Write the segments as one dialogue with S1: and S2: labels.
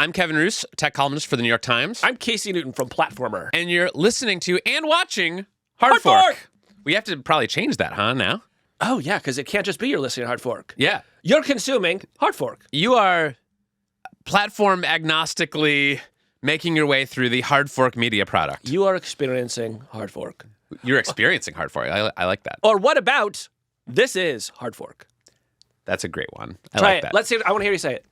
S1: I'm Kevin Roose, tech columnist for the New York Times.
S2: I'm Casey Newton from Platformer.
S1: And you're listening to and watching Hard Fork. We have to probably change that, huh, now?
S2: Oh, yeah, because it can't just be you're listening to Hard Fork.
S1: Yeah.
S2: You're consuming Hard Fork.
S1: You are platform agnostically making your way through the Hard Fork media product.
S2: You are experiencing Hard Fork.
S1: You're experiencing Hard Fork. I like that.
S2: Or what about this is Hard Fork?
S1: That's a great one.
S2: Try
S1: like
S2: it.
S1: that.
S2: Let's see. I want to hear you say it.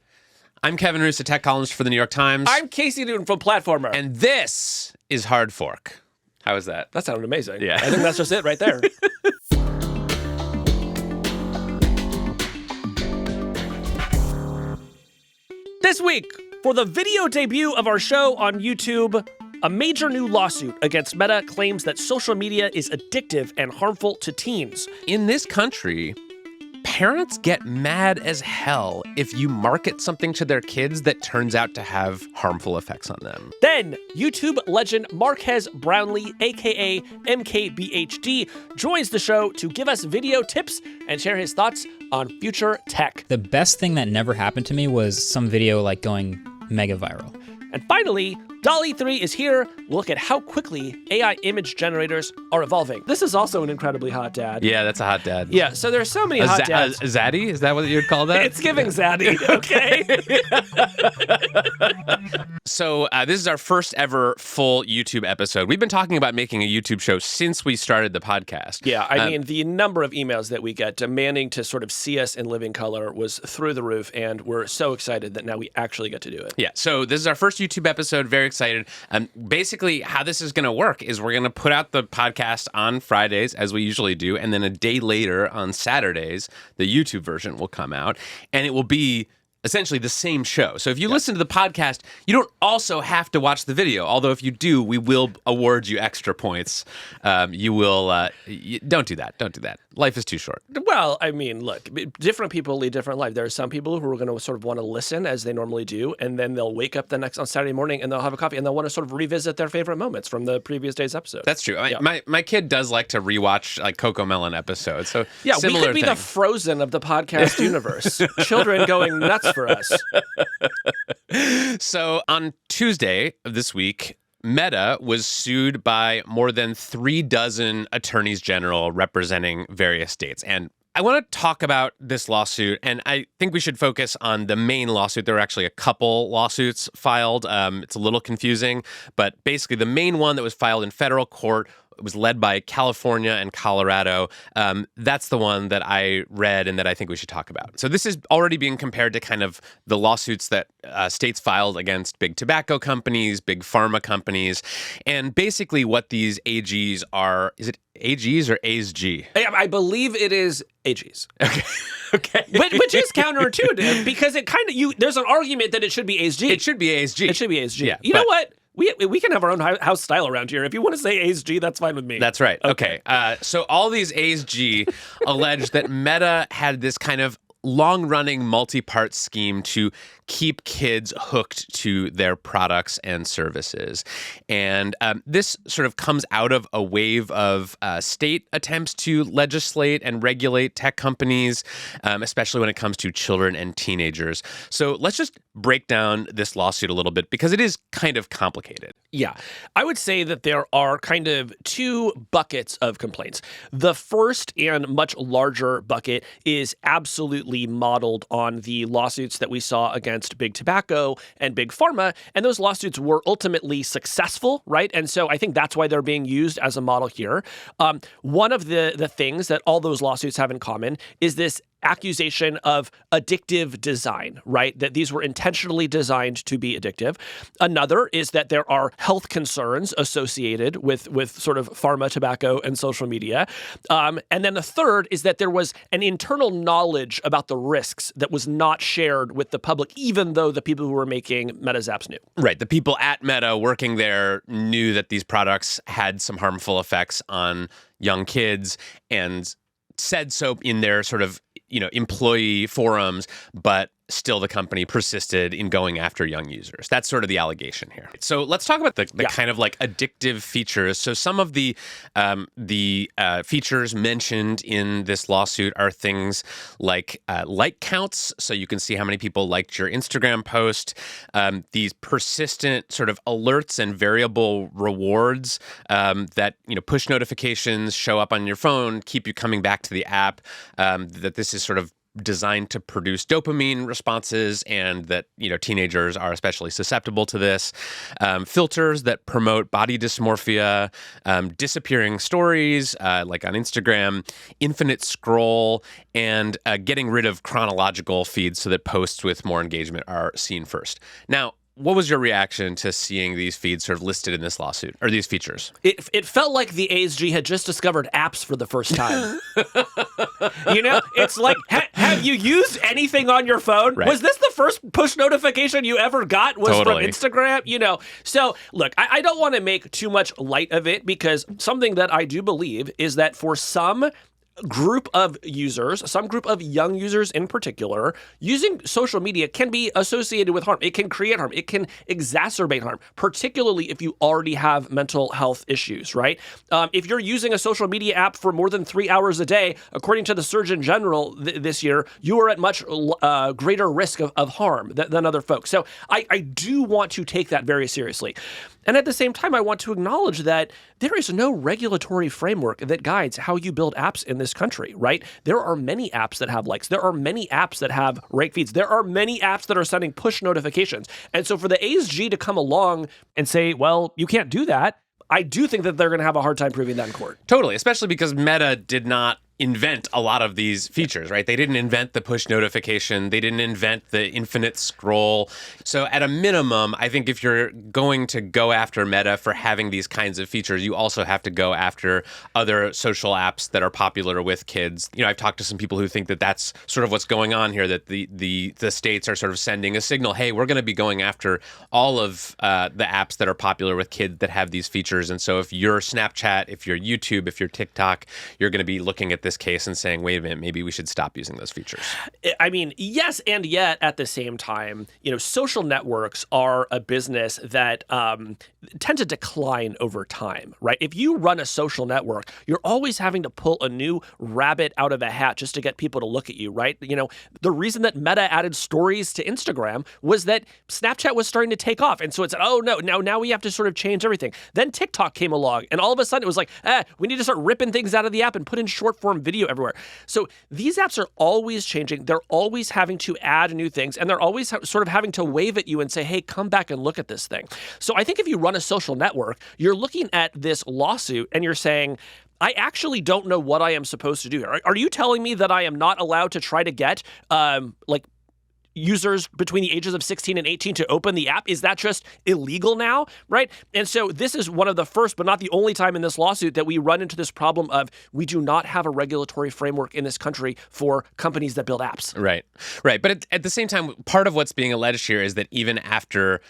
S1: I'm Kevin Roose, a tech columnist for the New York Times.
S2: I'm Casey Newton from Platformer.
S1: And this is Hard Fork. How is that?
S2: That sounded amazing.
S1: Yeah.
S2: I think that's just it right there. This week, for the video debut of our show on YouTube, a major new lawsuit against Meta claims that social media is addictive and harmful to teens.
S1: In this country, parents get mad as hell if you market something to their kids that turns out to have harmful effects on them.
S2: Then, YouTube legend Marques Brownlee, aka MKBHD, joins the show to give us video tips and share his thoughts on future tech.
S3: The best thing that never happened to me was some video like going mega viral.
S2: And finally, Dall E 3 is here. We'll look at how quickly AI image generators are evolving. This is also an incredibly hot dad.
S1: Yeah, that's a hot dad.
S2: Yeah, so there's so many hot dads.
S1: A zaddy? Is that what you'd call that?
S2: It's giving zaddy, okay?
S1: So this is our first ever full YouTube episode. We've been talking about making a YouTube show since we started the podcast.
S2: Yeah, I mean, the number of emails that we get demanding to sort of see us in living color was through the roof, and we're so excited that now we actually get to do it.
S1: Yeah, so this is our first YouTube episode. Very excited. Basically, how this is going to work is we're going to put out the podcast on Fridays, as we usually do, and then a day later on Saturdays, the YouTube version will come out, and it will be essentially the same show. So if you listen to the podcast, you don't also have to watch the video. Although if you do, we will award you extra points. Don't do that. Don't do that. Life is too short.
S2: Well, I mean, look, different people lead different lives. There are some people who are going to sort of want to listen as they normally do, and then they'll wake up on Saturday morning and they'll have a coffee and they'll want to sort of revisit their favorite moments from the previous day's episode.
S1: That's true. My kid does like to rewatch like Coco Melon episodes. So
S2: yeah, we
S1: similar
S2: could be
S1: thing.
S2: the Frozen of the podcast universe. Children going nuts for us.
S1: So on Tuesday of this week, Meta was sued by more than 36 attorneys general representing various states. And I want to talk about this lawsuit, and I think we should focus on the main lawsuit. There were actually a couple lawsuits filed. It's a little confusing, but basically the main one that was filed in federal court was led by California and Colorado. That's the one that I read and that I think we should talk about. So this is already being compared to kind of the lawsuits that states filed against big tobacco companies, big pharma companies, and basically what these AGs are. Is it AGs or ASG?
S2: I believe it is AGs.
S1: Okay.
S2: Which is counterintuitive because it kind of there's an argument that it should be ASG.
S1: It should be ASG.
S2: It should be ASG.
S1: Yeah,
S2: you know what? We can have our own house style around here. If you want to say ASG, that's fine with me.
S1: That's right. Okay. So all these ASG allege that Meta had this kind of long-running multi-part scheme to keep kids hooked to their products and services. And this sort of comes out of a wave of state attempts to legislate and regulate tech companies, especially when it comes to children and teenagers. So let's just break down this lawsuit a little bit because it is kind of complicated.
S2: Yeah. I would say that there are kind of two buckets of complaints. The first and much larger bucket is absolutely modeled on the lawsuits that we saw against big tobacco and big pharma, and those lawsuits were ultimately successful, right? And so I think that's why they're being used as a model here. One of the things that all those lawsuits have in common is this accusation of addictive design, right? That these were intentionally designed to be addictive. Another is that there are health concerns associated with sort of pharma, tobacco, and social media. And then the third is that there was an internal knowledge about the risks that was not shared with the public, even though the people who were making Meta's apps knew.
S1: Right. The people at Meta working there knew that these products had some harmful effects on young kids and said so in their sort of employee forums, but still the company persisted in going after young users. That's sort of the allegation here. So let's talk about the kind of like addictive features. So some of the features mentioned in this lawsuit are things like like counts, so you can see how many people liked your Instagram post, these persistent sort of alerts and variable rewards that, push notifications show up on your phone, keep you coming back to the app, that this is sort of designed to produce dopamine responses, and that teenagers are especially susceptible to this. Filters that promote body dysmorphia, disappearing stories like on Instagram, infinite scroll, and getting rid of chronological feeds so that posts with more engagement are seen first. Now, what was your reaction to seeing these feeds sort of listed in this lawsuit, or these features?
S2: It felt like the ASG had just discovered apps for the first time. It's like, have you used anything on your phone?
S1: Right.
S2: Was this the first push notification you ever got was
S1: Totally.
S2: from Instagram? So look, I don't want to make too much light of it, because something that I do believe is that for some group of users, some group of young users in particular, using social media can be associated with harm. It can create harm. It can exacerbate harm, particularly if you already have mental health issues, right? If you're using a social media app for more than 3 hours a day, according to the Surgeon General this year, you are at much greater risk of harm than other folks. So I do want to take that very seriously. And at the same time, I want to acknowledge that there is no regulatory framework that guides how you build apps in this country, right? There are many apps that have likes. There are many apps that have rate feeds. There are many apps that are sending push notifications. And so for the ASG to come along and say, well, you can't do that, I do think that they're going to have a hard time proving that in court.
S1: Totally, especially because Meta did not invent a lot of these features, right? They didn't invent the push notification. They didn't invent the infinite scroll. So at a minimum, I think if you're going to go after Meta for having these kinds of features, you also have to go after other social apps that are popular with kids. I've talked to some people who think that that's sort of what's going on here, that the states are sort of sending a signal, hey, we're going to be going after all of the apps that are popular with kids that have these features. And so if you're Snapchat, if you're YouTube, if you're TikTok, you're going to be looking at this case and saying, wait a minute, maybe we should stop using those features.
S2: I mean, yes, and yet at the same time, social networks are a business that tend to decline over time, right? If you run a social network, you're always having to pull a new rabbit out of a hat just to get people to look at you, right? The reason that Meta added stories to Instagram was that Snapchat was starting to take off. And so it's, oh no, now we have to sort of change everything. Then TikTok came along, and all of a sudden it was like, we need to start ripping things out of the app and put in short form video everywhere. So these apps are always changing. They're always having to add new things, and they're always sort of having to wave at you and say, hey, come back and look at this thing. So I think if you run a social network, you're looking at this lawsuit and you're saying, I actually don't know what I am supposed to do. Are you telling me that I am not allowed to try to get users between the ages of 16 and 18 to open the app? Is that just illegal now, right? And so this is one of the first, but not the only time in this lawsuit that we run into this problem of we do not have a regulatory framework in this country for companies that build apps.
S1: Right. But at the same time, part of what's being alleged here is that even after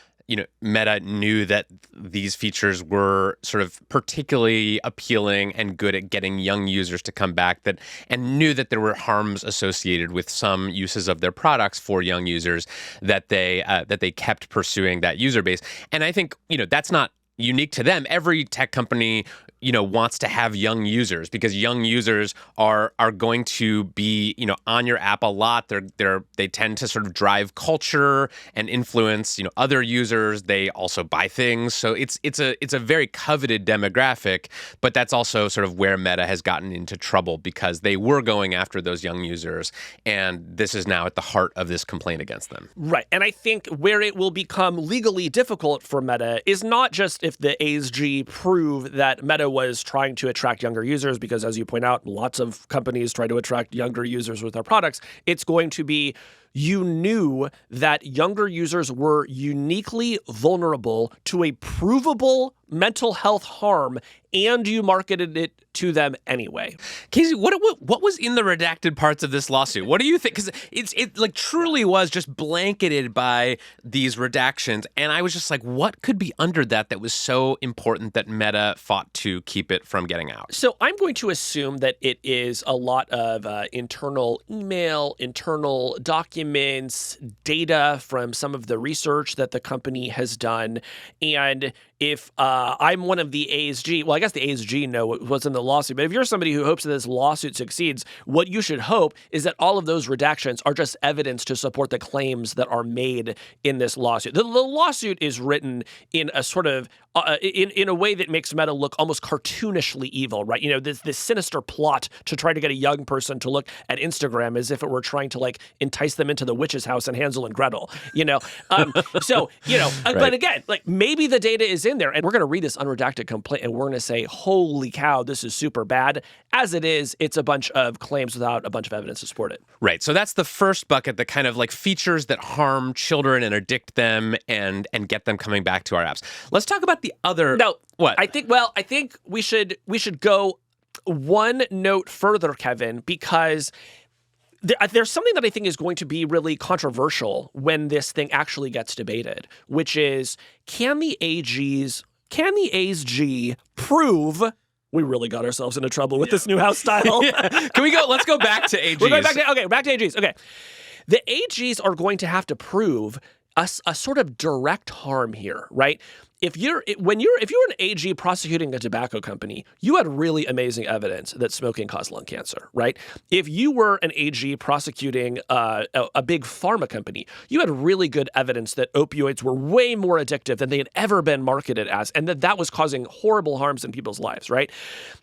S1: Meta knew that these features were sort of particularly appealing and good at getting young users to come back, and knew that there were harms associated with some uses of their products for young users, that they kept pursuing that user base. And I think that's not unique to them. Every tech company wants to have young users, because young users are going to be on your app a lot. They tend to sort of drive culture and influence other users. They also buy things, so it's a very coveted demographic. But that's also sort of where Meta has gotten into trouble, because they were going after those young users, and this is now at the heart of this complaint against them.
S2: Right, and I think where it will become legally difficult for Meta is not just if the ASG prove that Meta was trying to attract younger users, because as you point out, lots of companies try to attract younger users with their products. It's going to be, you knew that younger users were uniquely vulnerable to a provable mental health harm, and you marketed it to them anyway.
S1: Casey, what was in the redacted parts of this lawsuit? What do you think? Because it like truly was just blanketed by these redactions, and I was just like, what could be under that was so important that Meta fought to keep it from getting out?
S2: So I'm going to assume that it is a lot of internal email, internal documents, documents data from some of the research that the company has done. And if I'm one of the ASG, well, I guess the ASG know what's in the lawsuit, but if you're somebody who hopes that this lawsuit succeeds, what you should hope is that all of those redactions are just evidence to support the claims that are made in this lawsuit. The lawsuit is written in a sort of in a way that makes Meta look almost cartoonishly evil, right? You know, this sinister plot to try to get a young person to look at Instagram as if it were trying to like entice them into the witch's house in Hansel and Gretel, you know? So, you know,
S1: Right.
S2: But again, like maybe the data is in there and we're going to read this unredacted complaint and we're going to say, holy cow, this is super bad. As it is, it's a bunch of claims without a bunch of evidence to support it.
S1: Right. So that's the first bucket, the kind of like features that harm children and addict them and get them coming back to our apps. Let's talk about the other.
S2: No,
S1: What?
S2: I think we should go one note further, Kevin, because there's something that I think is going to be really controversial when this thing actually gets debated, which is can the ASG prove we really got ourselves into trouble with this new house style?
S1: Can we go? Let's go back to AGs.
S2: We're going back to AGs. Okay. The AGs are going to have to prove a sort of direct harm here, right? If you're an AG prosecuting a tobacco company, you had really amazing evidence that smoking caused lung cancer, right? If you were an AG prosecuting a big pharma company, you had really good evidence that opioids were way more addictive than they had ever been marketed as, and that was causing horrible harms in people's lives, right?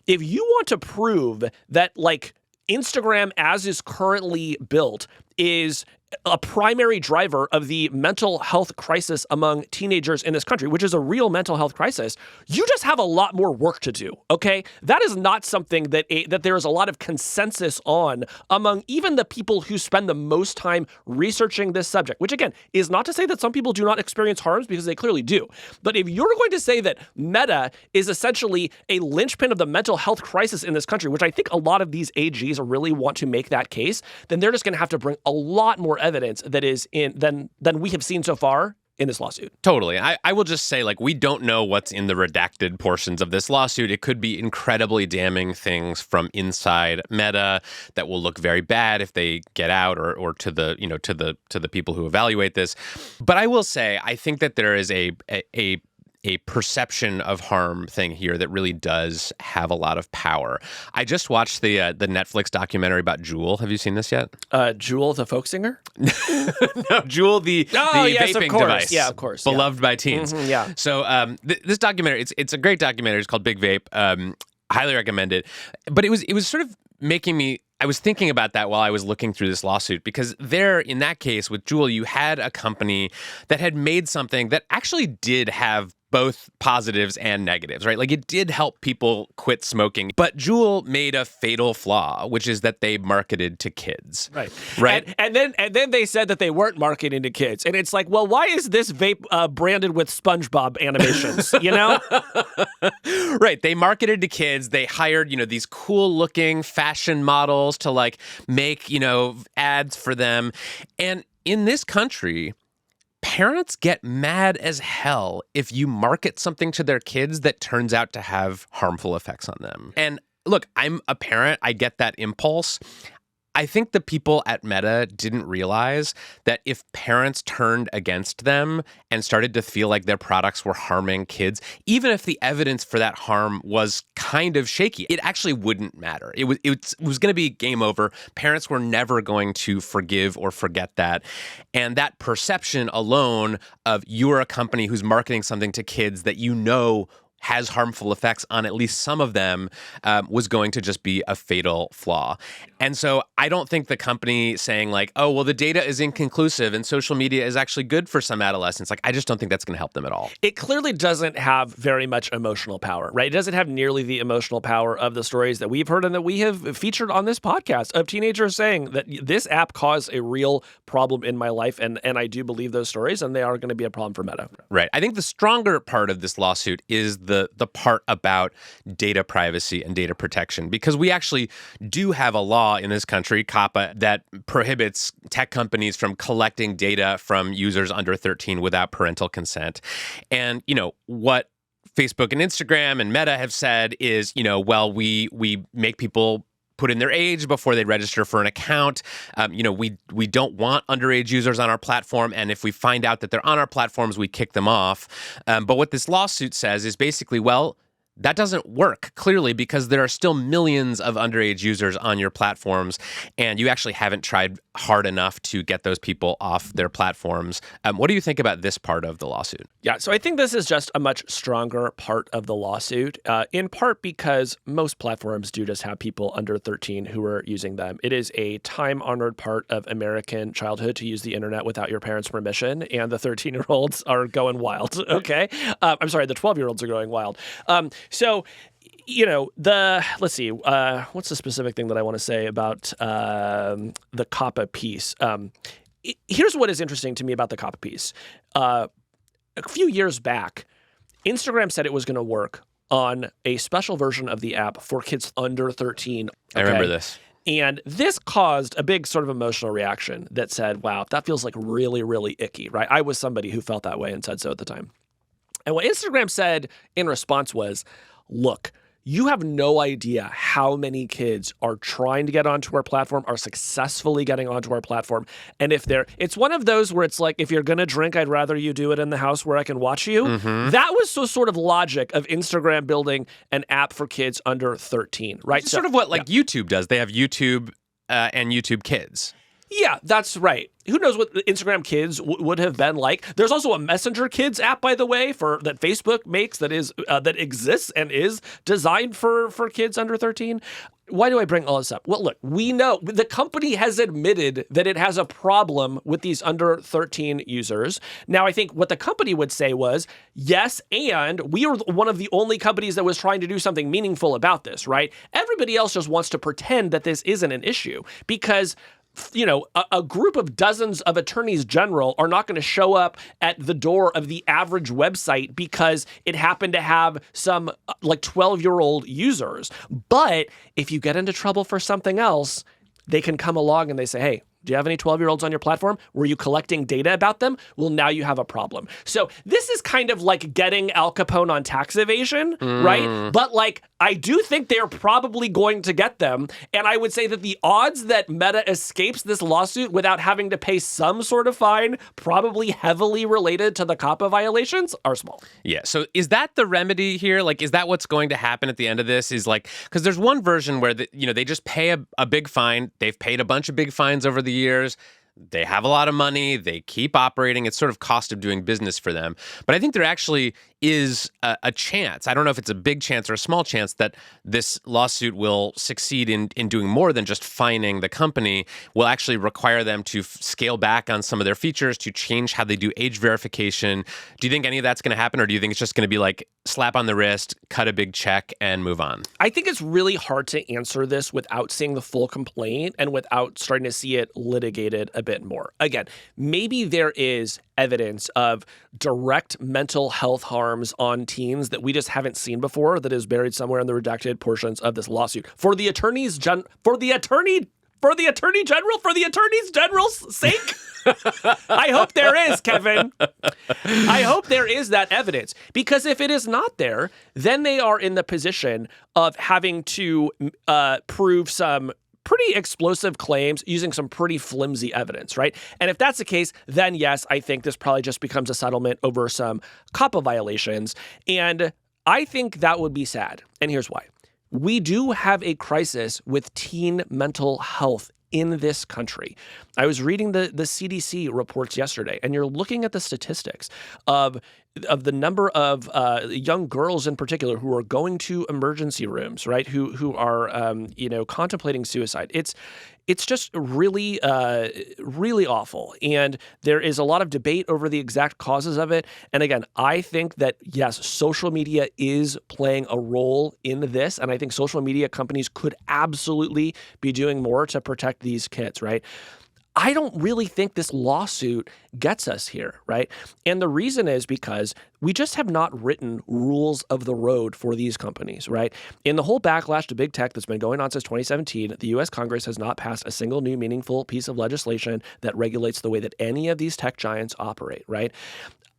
S2: If you want to prove that, like, Instagram as is currently built is a primary driver of the mental health crisis among teenagers in this country, which is a real mental health crisis, you just have a lot more work to do, okay? That is not something that there is a lot of consensus on among even the people who spend the most time researching this subject, which again is not to say that some people do not experience harms, because they clearly do. But if you're going to say that Meta is essentially a linchpin of the mental health crisis in this country, which I think a lot of these AGs really want to make that case, then they're just going to have to bring a lot more evidence that is than we have seen so far in this lawsuit.
S1: Totally. I will just say, like, we don't know what's in the redacted portions of this lawsuit. It could be incredibly damning things from inside Meta that will look very bad if they get out or to the people who evaluate this. But I will say, I think that there is a perception of harm thing here that really does have a lot of power. I just watched the Netflix documentary about Juul. Have you seen this yet?
S2: Juul, the folk singer?
S1: No, Juul, the
S2: yes,
S1: vaping
S2: of course.
S1: device.
S2: Yeah, of course.
S1: Beloved by teens.
S2: Mm-hmm, yeah.
S1: So this documentary, it's a great documentary. It's called Big Vape. Highly recommend it. But it was sort of making me. I was thinking about that while I was looking through this lawsuit, because there, in that case with Juul, you had a company that had made something that actually did have both positives and negatives, right? Like, it did help people quit smoking, but Juul made a fatal flaw, which is that they marketed to kids.
S2: Right. And then they said that they weren't marketing to kids. And it's like, well, why is this vape branded with SpongeBob animations, you know?
S1: Right. They marketed to kids. They hired, these cool looking fashion models to like make, ads for them. And in this country, parents get mad as hell if you market something to their kids that turns out to have harmful effects on them. And look, I'm a parent. I get that impulse. I think the people at Meta didn't realize that if parents turned against them and started to feel like their products were harming kids, even if the evidence for that harm was kind of shaky, it actually wouldn't matter. It was going to be game over. Parents were never going to forgive or forget that. And that perception alone of you're a company who's marketing something to kids that has harmful effects on at least some of them was going to just be a fatal flaw. And so I don't think the company saying like, oh, well, the data is inconclusive and social media is actually good for some adolescents, like, I just don't think that's going to help them at all.
S2: It clearly doesn't have very much emotional power, right? It doesn't have nearly the emotional power of the stories that we've heard and that we have featured on this podcast of teenagers saying that this app caused a real problem in my life. And I do believe those stories, and they are going to be a problem for Meta.
S1: Right. I think the stronger part of this lawsuit is the part about data privacy and data protection, because we actually do have a law in this country, COPPA, that prohibits tech companies from collecting data from users under 13 without parental consent. And, what Facebook and Instagram and Meta have said is, well, we make people put in their age before they register for an account. We don't want underage users on our platform, and if we find out that they're on our platforms, we kick them off. But what this lawsuit says is basically, well, that doesn't work, clearly, because there are still millions of underage users on your platforms, and you actually haven't tried hard enough to get those people off their platforms. What do you think about this part of the lawsuit?
S2: Yeah, so I think this is just a much stronger part of the lawsuit, in part because most platforms do just have people under 13 who are using them. It is a time-honored part of American childhood to use the internet without your parents' permission, and the 13-year-olds are going wild, okay? I'm sorry, the 12-year-olds are going wild. So, let's see, what's the specific thing that I want to say about the COPPA piece? Here's what is interesting to me about the COPPA piece. A few years back, Instagram said it was going to work on a special version of the app for kids under 13. Okay?
S1: I remember this.
S2: And this caused a big sort of emotional reaction that said, wow, that feels like really, really icky, right? I was somebody who felt that way and said so at the time. And what Instagram said in response was, look, you have no idea how many kids are trying to get onto our platform, are successfully getting onto our platform. And it's one of those where it's like, if you're going to drink, I'd rather you do it in the house where I can watch you. Mm-hmm. That was the sort of logic of Instagram building an app for kids under 13, right?
S1: It's sort of what YouTube does. They have YouTube and YouTube Kids.
S2: Yeah, that's right. Who knows what the Instagram Kids would have been like? There's also a Messenger Kids app, by the way, that Facebook makes that exists and is designed for kids under 13. Why do I bring all this up? Well, look, we know the company has admitted that it has a problem with these under 13 users. Now, I think what the company would say was, yes, and we are one of the only companies that was trying to do something meaningful about this, right? Everybody else just wants to pretend that this isn't an issue because a group of dozens of attorneys general are not going to show up at the door of the average website because it happened to have some 12-year-old users. But if you get into trouble for something else, they can come along and they say, hey, do you have any 12-year-olds on your platform? Were you collecting data about them? Well, now you have a problem. So this is kind of like getting Al Capone on tax evasion, right? But I do think they're probably going to get them. And I would say that the odds that Meta escapes this lawsuit without having to pay some sort of fine, probably heavily related to the COPPA violations, are small.
S1: Yeah. So is that the remedy here? Is that what's going to happen at the end of this? Is because there's one version where they just pay a big fine. They've paid a bunch of big fines over the years. They have a lot of money. They keep operating. It's sort of cost of doing business for them. But I think there actually is a chance. I don't know if it's a big chance or a small chance that this lawsuit will succeed in doing more than just fining the company. Will actually require them to scale back on some of their features, to change how they do age verification. Do you think any of that's going to happen, or do you think it's just going to be slap on the wrist, cut a big check, and move on?
S2: I think it's really hard to answer this without seeing the full complaint and without starting to see it litigated a bit more. Again, maybe there is evidence of direct mental health harms on teens that we just haven't seen before that is buried somewhere in the redacted portions of this lawsuit. For the attorney's general's sake, I hope there is, Kevin. I hope there is that evidence, because if it is not there, then they are in the position of having to prove some pretty explosive claims using some pretty flimsy evidence, right? And if that's the case, then yes, I think this probably just becomes a settlement over some COPPA violations. And I think that would be sad. And here's why. We do have a crisis with teen mental health in this country. I was reading the CDC reports yesterday, and you're looking at the statistics of the number of young girls in particular who are going to emergency rooms, right? Who are contemplating suicide. It's just really, really awful. And there is a lot of debate over the exact causes of it. And again, I think that, yes, social media is playing a role in this. And I think social media companies could absolutely be doing more to protect these kids, right? I don't really think this lawsuit gets us here, right? And the reason is because we just have not written rules of the road for these companies, right? In the whole backlash to big tech that's been going on since 2017, the U.S. Congress has not passed a single new meaningful piece of legislation that regulates the way that any of these tech giants operate, right?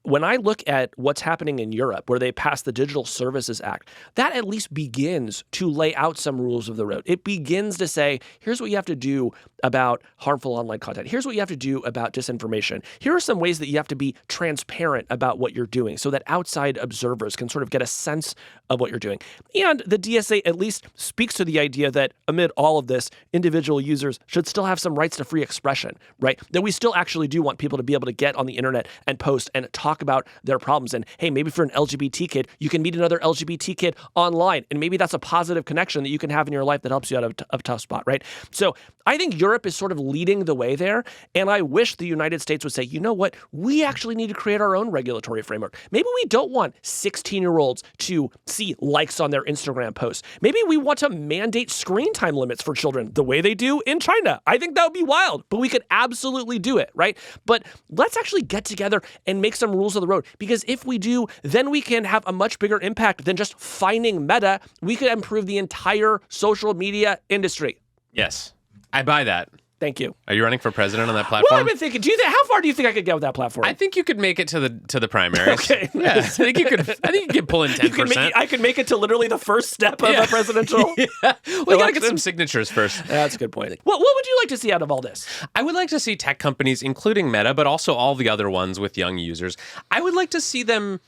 S2: when I look at what's happening in Europe, where they passed the Digital Services Act, that at least begins to lay out some rules of the road. It begins to say, here's what you have to do about harmful online content. Here's what you have to do about disinformation. Here are some ways that you have to be transparent about what you're doing so that outside observers can sort of get a sense of what you're doing. And the DSA at least speaks to the idea that amid all of this, individual users should still have some rights to free expression, right? That we still actually do want people to be able to get on the internet and post and talk about their problems. And hey, maybe if you're an LGBT kid, you can meet another LGBT kid online. And maybe that's a positive connection that you can have in your life that helps you out of a tough spot, right? So I think Europe is sort of leading the way there. And I wish the United States would say, you know what? We actually need to create our own regulatory framework. Maybe we don't want 16-year-olds to see likes on their Instagram posts. Maybe we want to mandate screen time limits for children the way they do in China. I think that would be wild, but we could absolutely do it, right? But let's actually get together and make some rules of the road, because if we do, then we can have a much bigger impact than just fining Meta. We could improve the entire social media industry.
S1: Yes, I buy that.
S2: Thank you.
S1: Are you running for president on that platform?
S2: Well, I've been thinking. How far do you think I could get with that platform?
S1: I think you could make it to the primaries.
S2: Okay.
S1: Yeah, I think you could pull in 10%.
S2: I could make it to literally the first step of a presidential.
S1: Yeah. We gotta get some signatures first.
S2: That's a good point. What would you like to see out of all this?
S1: I would like to see tech companies, including Meta, but also all the other ones with young users. I would like to see them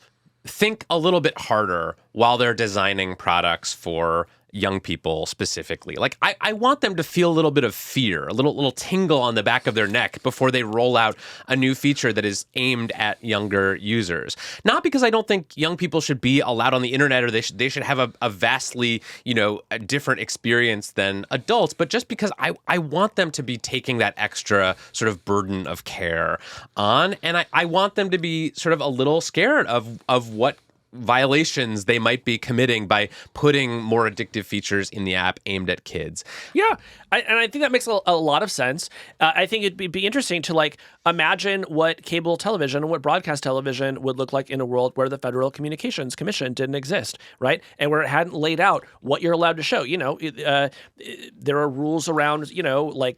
S1: think a little bit harder while they're designing products for young people specifically. Like, I want them to feel a little bit of fear, a little tingle on the back of their neck before they roll out a new feature that is aimed at younger users. Not because I don't think young people should be allowed on the internet or they should have a vastly, a different experience than adults, but just because I want them to be taking that extra sort of burden of care on, and I want them to be sort of a little scared of what violations they might be committing by putting more addictive features in the app aimed at kids.
S2: Yeah, I think that makes a lot of sense. I think it'd be interesting to imagine what cable television and what broadcast television would look like in a world where the Federal Communications Commission didn't exist, right? And where it hadn't laid out what you're allowed to show. There are rules around,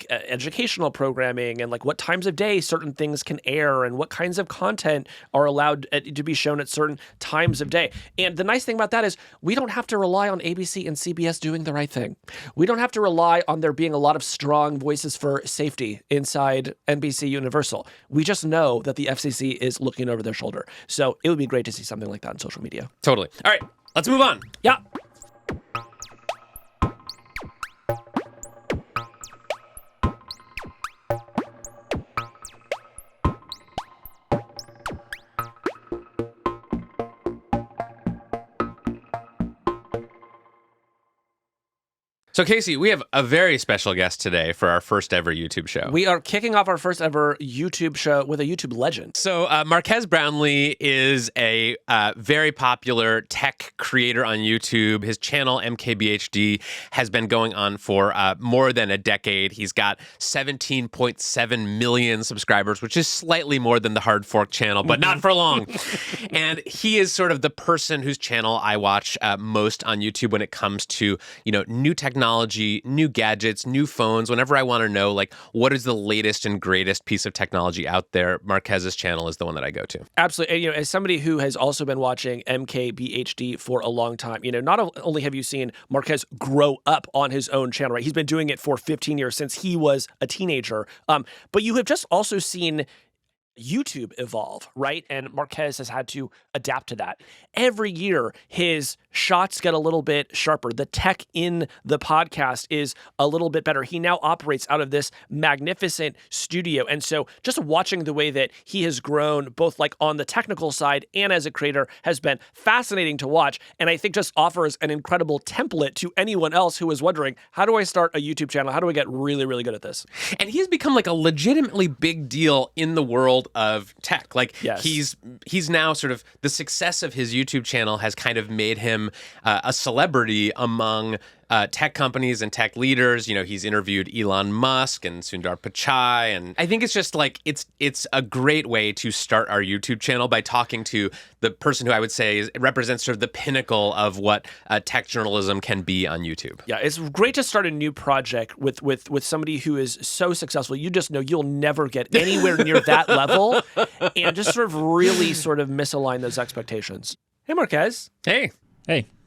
S2: educational programming and what times of day certain things can air and what kinds of content are allowed to be shown at certain times of day. And the nice thing about that is we don't have to rely on ABC and CBS doing the right thing. We don't have to rely on there being a lot of strong voices for safety inside NBC Universal. We just know that the FCC is looking over their shoulder. So it would be great to see something like that on social media.
S1: Totally. All right, let's move on.
S2: Yeah.
S1: So, Casey, we have a very special guest today for our first ever YouTube show.
S2: We are kicking off our first ever YouTube show with a YouTube legend.
S1: So, Marques Brownlee is a very popular tech creator on YouTube. His channel, MKBHD, has been going on for more than a decade. He's got 17.7 million subscribers, which is slightly more than the Hard Fork channel, but not for long. And he is sort of the person whose channel I watch most on YouTube when it comes to, new technology, new gadgets, new phones. Whenever I want to know, what is the latest and greatest piece of technology out there, Marques's channel is the one that I go to.
S2: Absolutely. And, as somebody who has also been watching MKBHD for a long time, not only have you seen Marques grow up on his own channel, right? He's been doing it for 15 years since he was a teenager. But you have just also seen YouTube evolve, right? And Marques has had to adapt to that. Every year, his shots get a little bit sharper. The tech in the podcast is a little bit better. He now operates out of this magnificent studio. And so just watching the way that he has grown, both on the technical side and as a creator, has been fascinating to watch. And I think just offers an incredible template to anyone else who is wondering, how do I start a YouTube channel? How do I get really, really good at this?
S1: And he has become a legitimately big deal in the world of tech.
S2: Yes.
S1: He's now sort of, the success of his YouTube channel has kind of made him a celebrity among tech companies and tech leaders. You know, he's interviewed Elon Musk and Sundar Pichai, and I think it's just like it's a great way to start our YouTube channel by talking to the person who I would say represents sort of the pinnacle of what tech journalism can be on YouTube.
S2: Yeah, it's great to start a new project with somebody who is so successful. You just know you'll never get anywhere near that level, and just sort of really sort of misalign those expectations. Hey, Marques.
S1: Hey,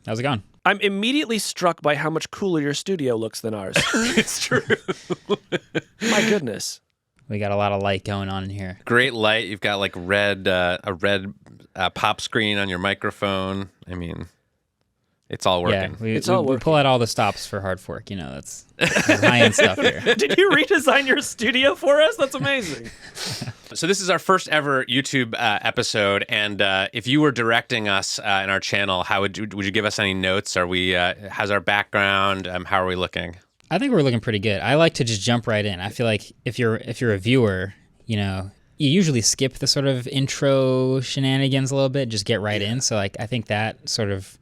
S3: How's it going?
S2: I'm immediately struck by how much cooler your studio looks than ours.
S1: it's true.
S2: My goodness.
S3: We got a lot of light going on in here.
S1: Great light. You've got like a red pop screen on your microphone. I mean, it's all working.
S3: Yeah, we pull out all the stops for hard fork. You know, that's high-end stuff here.
S2: Did you redesign your studio for us? That's amazing.
S1: So this is our first ever YouTube episode, and if you were directing us in our channel, how would you give us any notes? Are we? How's our background? How are we looking?
S3: I think we're looking pretty good. I like to just jump right in. I feel like if you're a viewer, you know, you usually skip the sort of intro shenanigans a little bit, just get right in. So like I think that sort of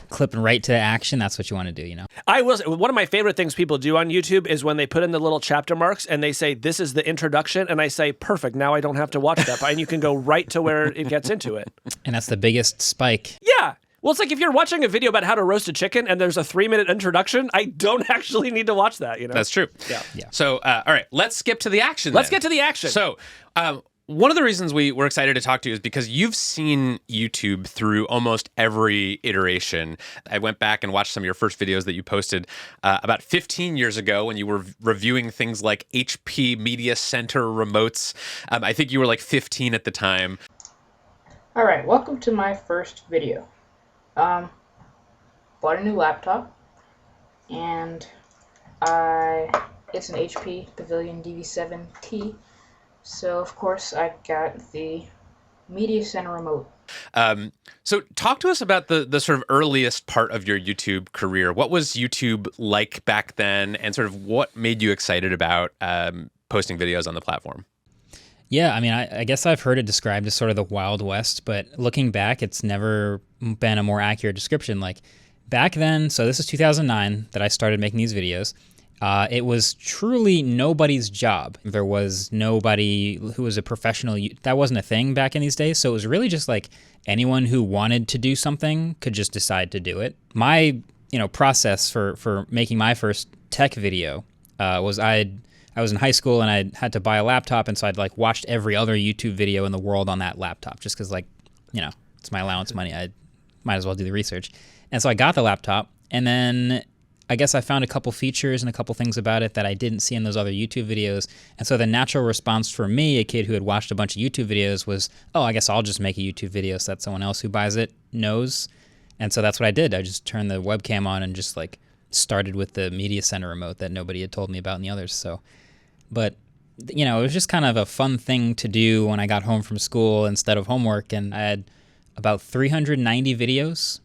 S3: clipping right to the action, that's what you want to do, you know?
S2: I will say, one of my favorite things people do on YouTube is when they put in the little chapter marks and they say, this is the introduction, and I say, perfect, now I don't have to watch that, and you can go right to where it gets into it.
S3: And that's the biggest spike.
S2: Yeah. Well, it's like if you're watching a video about how to roast a chicken and there's a 3-minute introduction, I don't actually need to watch that, you know?
S1: That's true.
S2: Yeah.
S1: So, all right, let's skip to the action
S2: Let's
S1: then.
S2: get to the action.
S1: So, one of the reasons we were excited to talk to you is because you've seen YouTube through almost every iteration. I went back and watched some of your first videos that you posted about 15 years ago when you were reviewing things like HP Media Center remotes. I think you were like 15 at the time.
S4: All right, welcome to my first video. Bought a new laptop, and it's an HP Pavilion DV7T. So, of course, I got the Media Center remote.
S1: So talk to us about the sort of earliest part of your YouTube career. What was YouTube like back then, and sort of what made you excited about posting videos on the platform?
S3: Yeah, I mean, I guess I've heard it described as sort of the Wild West, but looking back, it's never been a more accurate description. Like back then, so this is 2009 that I started making these videos. It was truly nobody's job. There was nobody who was a professional. That wasn't a thing back in these days. So it was really just like anyone who wanted to do something could just decide to do it. My, process for making my first tech video was I was in high school and I had to buy a laptop, and so I'd like watched every other YouTube video in the world on that laptop just because it's my allowance money. I might as well do the research. And so I got the laptop, and then I guess I found a couple features and a couple things about it that I didn't see in those other YouTube videos. And so the natural response for me, a kid who had watched a bunch of YouTube videos, was, oh, I guess I'll just make a YouTube video so that someone else who buys it knows. And so that's what I did. I just turned the webcam on and just like started with the Media Center remote that nobody had told me about in the others. But it was just kind of a fun thing to do when I got home from school instead of homework. And I had about 390 videos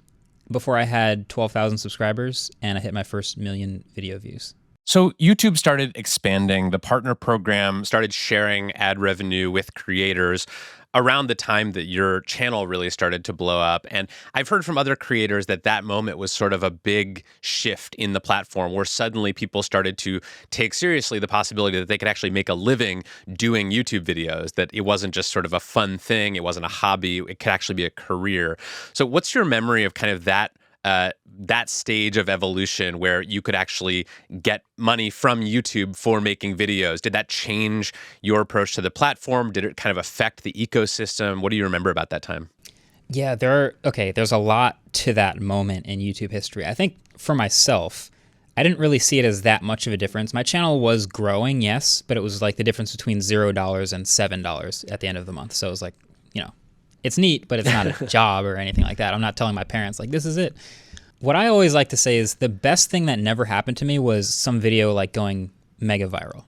S3: before I had 12,000 subscribers, and I hit my first 1 million video views.
S1: So YouTube started expanding. The partner program started sharing ad revenue with creators around the time that your channel really started to blow up. And I've heard from other creators that moment was sort of a big shift in the platform, where suddenly people started to take seriously the possibility that they could actually make a living doing YouTube videos, that it wasn't just sort of a fun thing, it wasn't a hobby, it could actually be a career. So what's your memory of kind of that stage of evolution where you could actually get money from YouTube for making videos? Did that change your approach to the platform? Did it kind of affect the ecosystem? What do you remember about that time?
S3: Yeah, there's a lot to that moment in YouTube history. I think for myself, I didn't really see it as that much of a difference. My channel was growing, yes, but it was like the difference between $0 and $7 at the end of the month. So it was like, it's neat, but it's not a job or anything like that. I'm not telling my parents, like, this is it. What I always like to say is the best thing that never happened to me was some video like going mega viral.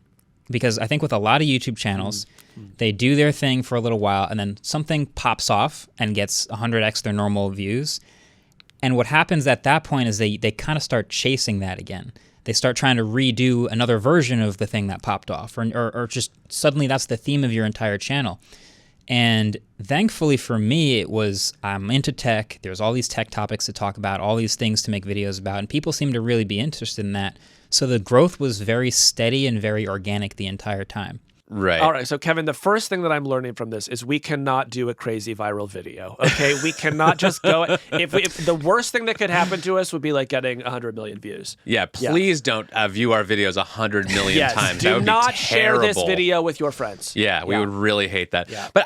S3: Because I think with a lot of YouTube channels, they do their thing for a little while, and then something pops off and gets 100x their normal views. And what happens at that point is they kind of start chasing that again. They start trying to redo another version of the thing that popped off, or just suddenly that's the theme of your entire channel. And thankfully for me, it was, I'm into tech. There's all these tech topics to talk about, all these things to make videos about, and people seem to really be interested in that. So the growth was very steady and very organic the entire time.
S1: Right.
S2: All right. So, Kevin, the first thing that I'm learning from this is we cannot do a crazy viral video. Okay. We cannot just go. If the worst thing that could happen to us would be like getting 100 million views.
S1: Yeah. Please don't view our videos 100 million
S2: Yes,
S1: times.
S2: do
S1: That would
S2: not
S1: be
S2: share this
S1: terrible.
S2: video with your friends.
S1: Yeah, we would really hate that.
S2: Yeah.
S1: But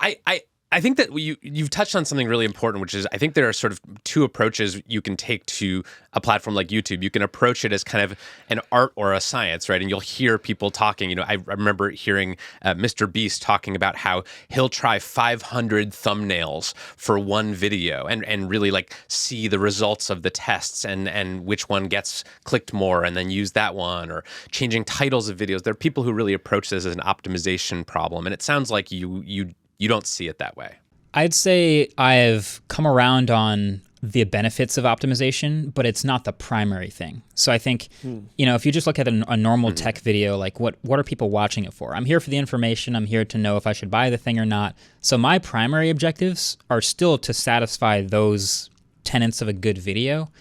S1: I think that you've touched on something really important, which is I think there are sort of two approaches you can take to a platform like YouTube. You can approach it as kind of an art or a science, right? And you'll hear people talking. You know, I remember hearing Mr. Beast talking about how he'll try 500 thumbnails for one video and really like see the results of the tests and which one gets clicked more and then use that one, or changing titles of videos. There are people who really approach this as an optimization problem. And it sounds like you don't see it that way.
S3: I'd say I've come around on the benefits of optimization, but it's not the primary thing. So I think, you know, if you just look at a normal tech video, like what are people watching it for? I'm here for the information. I'm here to know if I should buy the thing or not. So my primary objectives are still to satisfy those tenets of a good video.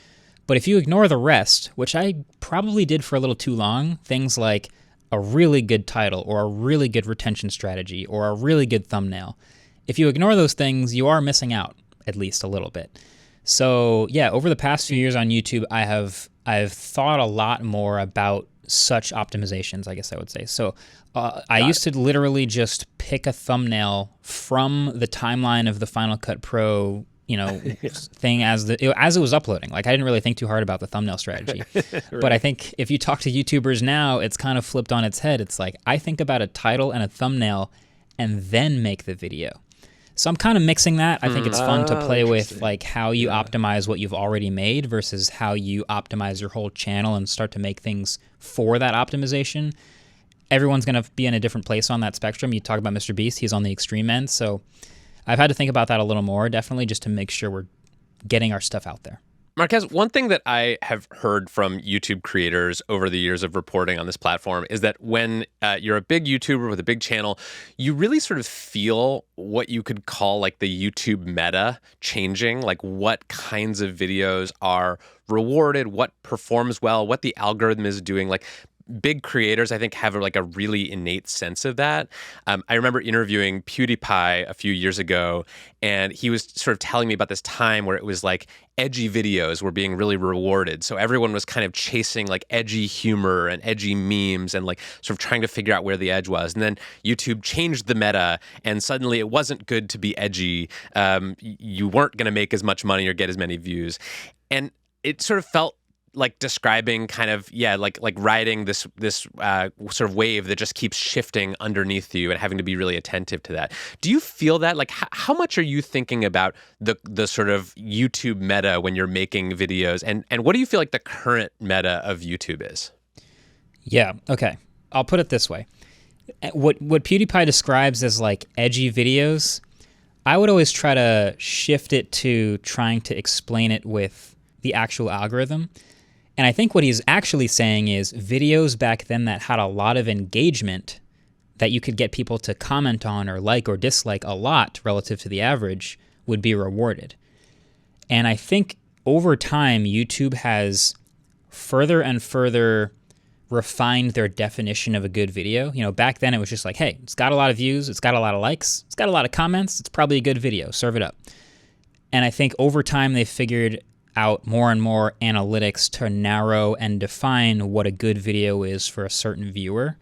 S3: But if you ignore the rest, which I probably did for a little too long, things like a really good title or a really good retention strategy or a really good thumbnail. If you ignore those things, you are missing out at least a little bit. So yeah, over the past few years on YouTube, I've thought a lot more about such optimizations, I guess I would say. So I used to literally just pick a thumbnail from the timeline of the Final Cut Pro thing as it was uploading. Like I didn't really think too hard about the thumbnail strategy. Right. But I think if you talk to YouTubers now, it's kind of flipped on its head. It's like I think about a title and a thumbnail and then make the video. So I'm kind of mixing that. I think it's fun to play with like how you optimize what you've already made versus how you optimize your whole channel and start to make things for that optimization. Everyone's going to be in a different place on that spectrum. You talk about Mr. Beast, he's on the extreme end. So I've had to think about that a little more, definitely, just to make sure we're getting our stuff out there.
S1: Marques, one thing that I have heard from YouTube creators over the years of reporting on this platform is that when you're a big YouTuber with a big channel, you really sort of feel what you could call like the YouTube meta changing, like what kinds of videos are rewarded, what performs well, what the algorithm is doing. Like big creators, I think, have like a really innate sense of that. I remember interviewing PewDiePie a few years ago, and he was sort of telling me about this time where it was like edgy videos were being really rewarded. So everyone was kind of chasing like edgy humor and edgy memes and like sort of trying to figure out where the edge was. And then YouTube changed the meta, and suddenly it wasn't good to be edgy. You weren't going to make as much money or get as many views. And it sort of felt like describing kind of, like riding this sort of wave that just keeps shifting underneath you and having to be really attentive to that. Do you feel that? Like, how much are you thinking about the sort of YouTube meta when you're making videos? And what do you feel like the current meta of YouTube is?
S3: Yeah, okay. I'll put it this way. What PewDiePie describes as like edgy videos, I would always try to shift it to trying to explain it with the actual algorithm. And I think what he's actually saying is videos back then that had a lot of engagement that you could get people to comment on or like or dislike a lot relative to the average would be rewarded. And I think over time, YouTube has further and further refined their definition of a good video. You know, back then it was just like, hey, it's got a lot of views, it's got a lot of likes, it's got a lot of comments, it's probably a good video, serve it up. And I think over time they figured out more and more analytics to narrow and define what a good video is for a certain viewer.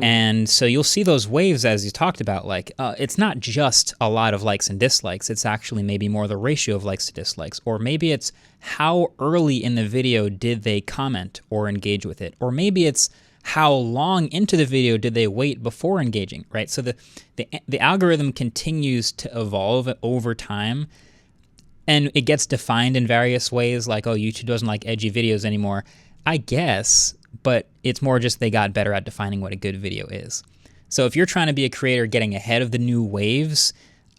S3: And so you'll see those waves, as you talked about, like it's not just a lot of likes and dislikes, it's actually maybe more the ratio of likes to dislikes, or maybe it's how early in the video did they comment or engage with it, or maybe it's how long into the video did they wait before engaging, right? So the algorithm continues to evolve over time. And it gets defined in various ways, like, oh, YouTube doesn't like edgy videos anymore. I guess, but it's more just they got better at defining what a good video is. So if you're trying to be a creator getting ahead of the new waves,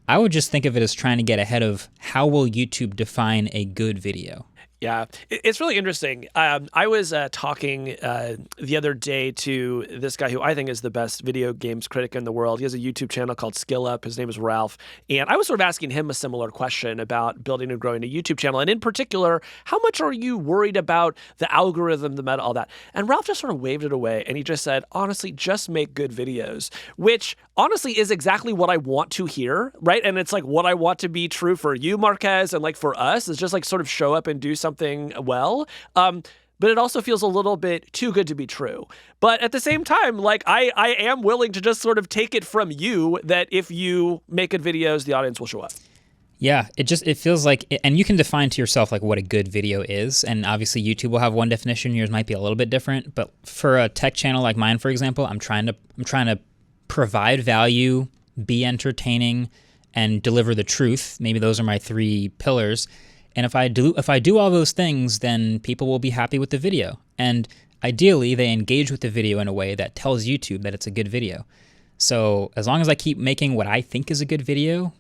S3: I would just think of it as trying to get ahead of how will YouTube define a good video.
S2: Yeah, it's really interesting. I was talking the other day to this guy who I think is the best video games critic in the world. He has a YouTube channel called Skill Up. His name is Ralph. And I was sort of asking him a similar question about building and growing a YouTube channel. And in particular, how much are you worried about the algorithm, the meta, all that? And Ralph just sort of waved it away. And he just said, honestly, just make good videos, which honestly is exactly what I want to hear, right? And it's like what I want to be true for you, Marques, and like for us is just like sort of show up and do something well. But it also feels a little bit too good to be true. But at the same time, like I am willing to just sort of take it from you that if you make good videos, the audience will show up.
S3: Yeah, it feels like, and you can define to yourself like what a good video is, and obviously YouTube will have one definition, yours might be a little bit different, but for a tech channel like mine, for example, I'm trying to provide value, be entertaining, and deliver the truth. Maybe those are my 3 pillars. And if I do all those things, then people will be happy with the video. And ideally, they engage with the video in a way that tells YouTube that it's a good video. So as long as I keep making what I think is a good video,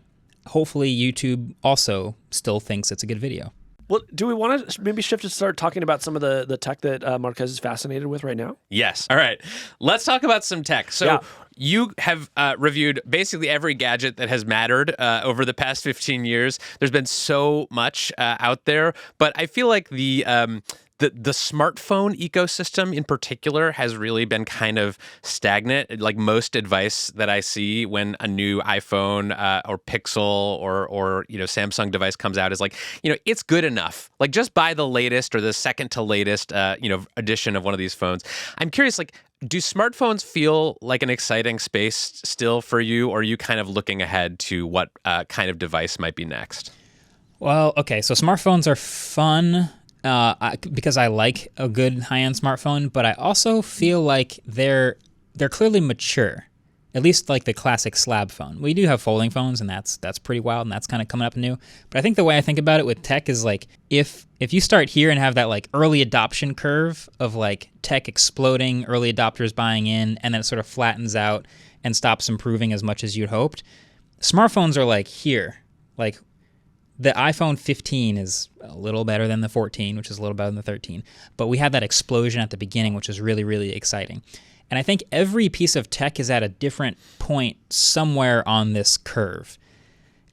S3: hopefully YouTube also still thinks it's a good video.
S2: Well, do we want to maybe shift to start talking about some of the tech that Marques is fascinated with right now?
S1: Yes. All right. Let's talk about some tech. So you have reviewed basically every gadget that has mattered over the past 15 years. There's been so much out there, but I feel like the smartphone ecosystem in particular has really been kind of stagnant. Like most advice that I see when a new iPhone or Pixel or Samsung device comes out is like, it's good enough. Like just buy the latest or the second to latest edition of one of these phones. I'm curious, like, do smartphones feel like an exciting space still for you, or are you kind of looking ahead to what kind of device might be next?
S3: Well, okay, so smartphones are fun. Because I like a good high-end smartphone, but I also feel like they're clearly mature, at least like the classic slab phone. We do have folding phones, and that's pretty wild, and that's kind of coming up new. But I think the way I think about it with tech is like if you start here and have that like early adoption curve of like tech exploding, early adopters buying in, and then it sort of flattens out and stops improving as much as you'd hoped. Smartphones are like here, like. The iPhone 15 is a little better than the 14, which is a little better than the 13. But we had that explosion at the beginning, which is really, really exciting. And I think every piece of tech is at a different point somewhere on this curve.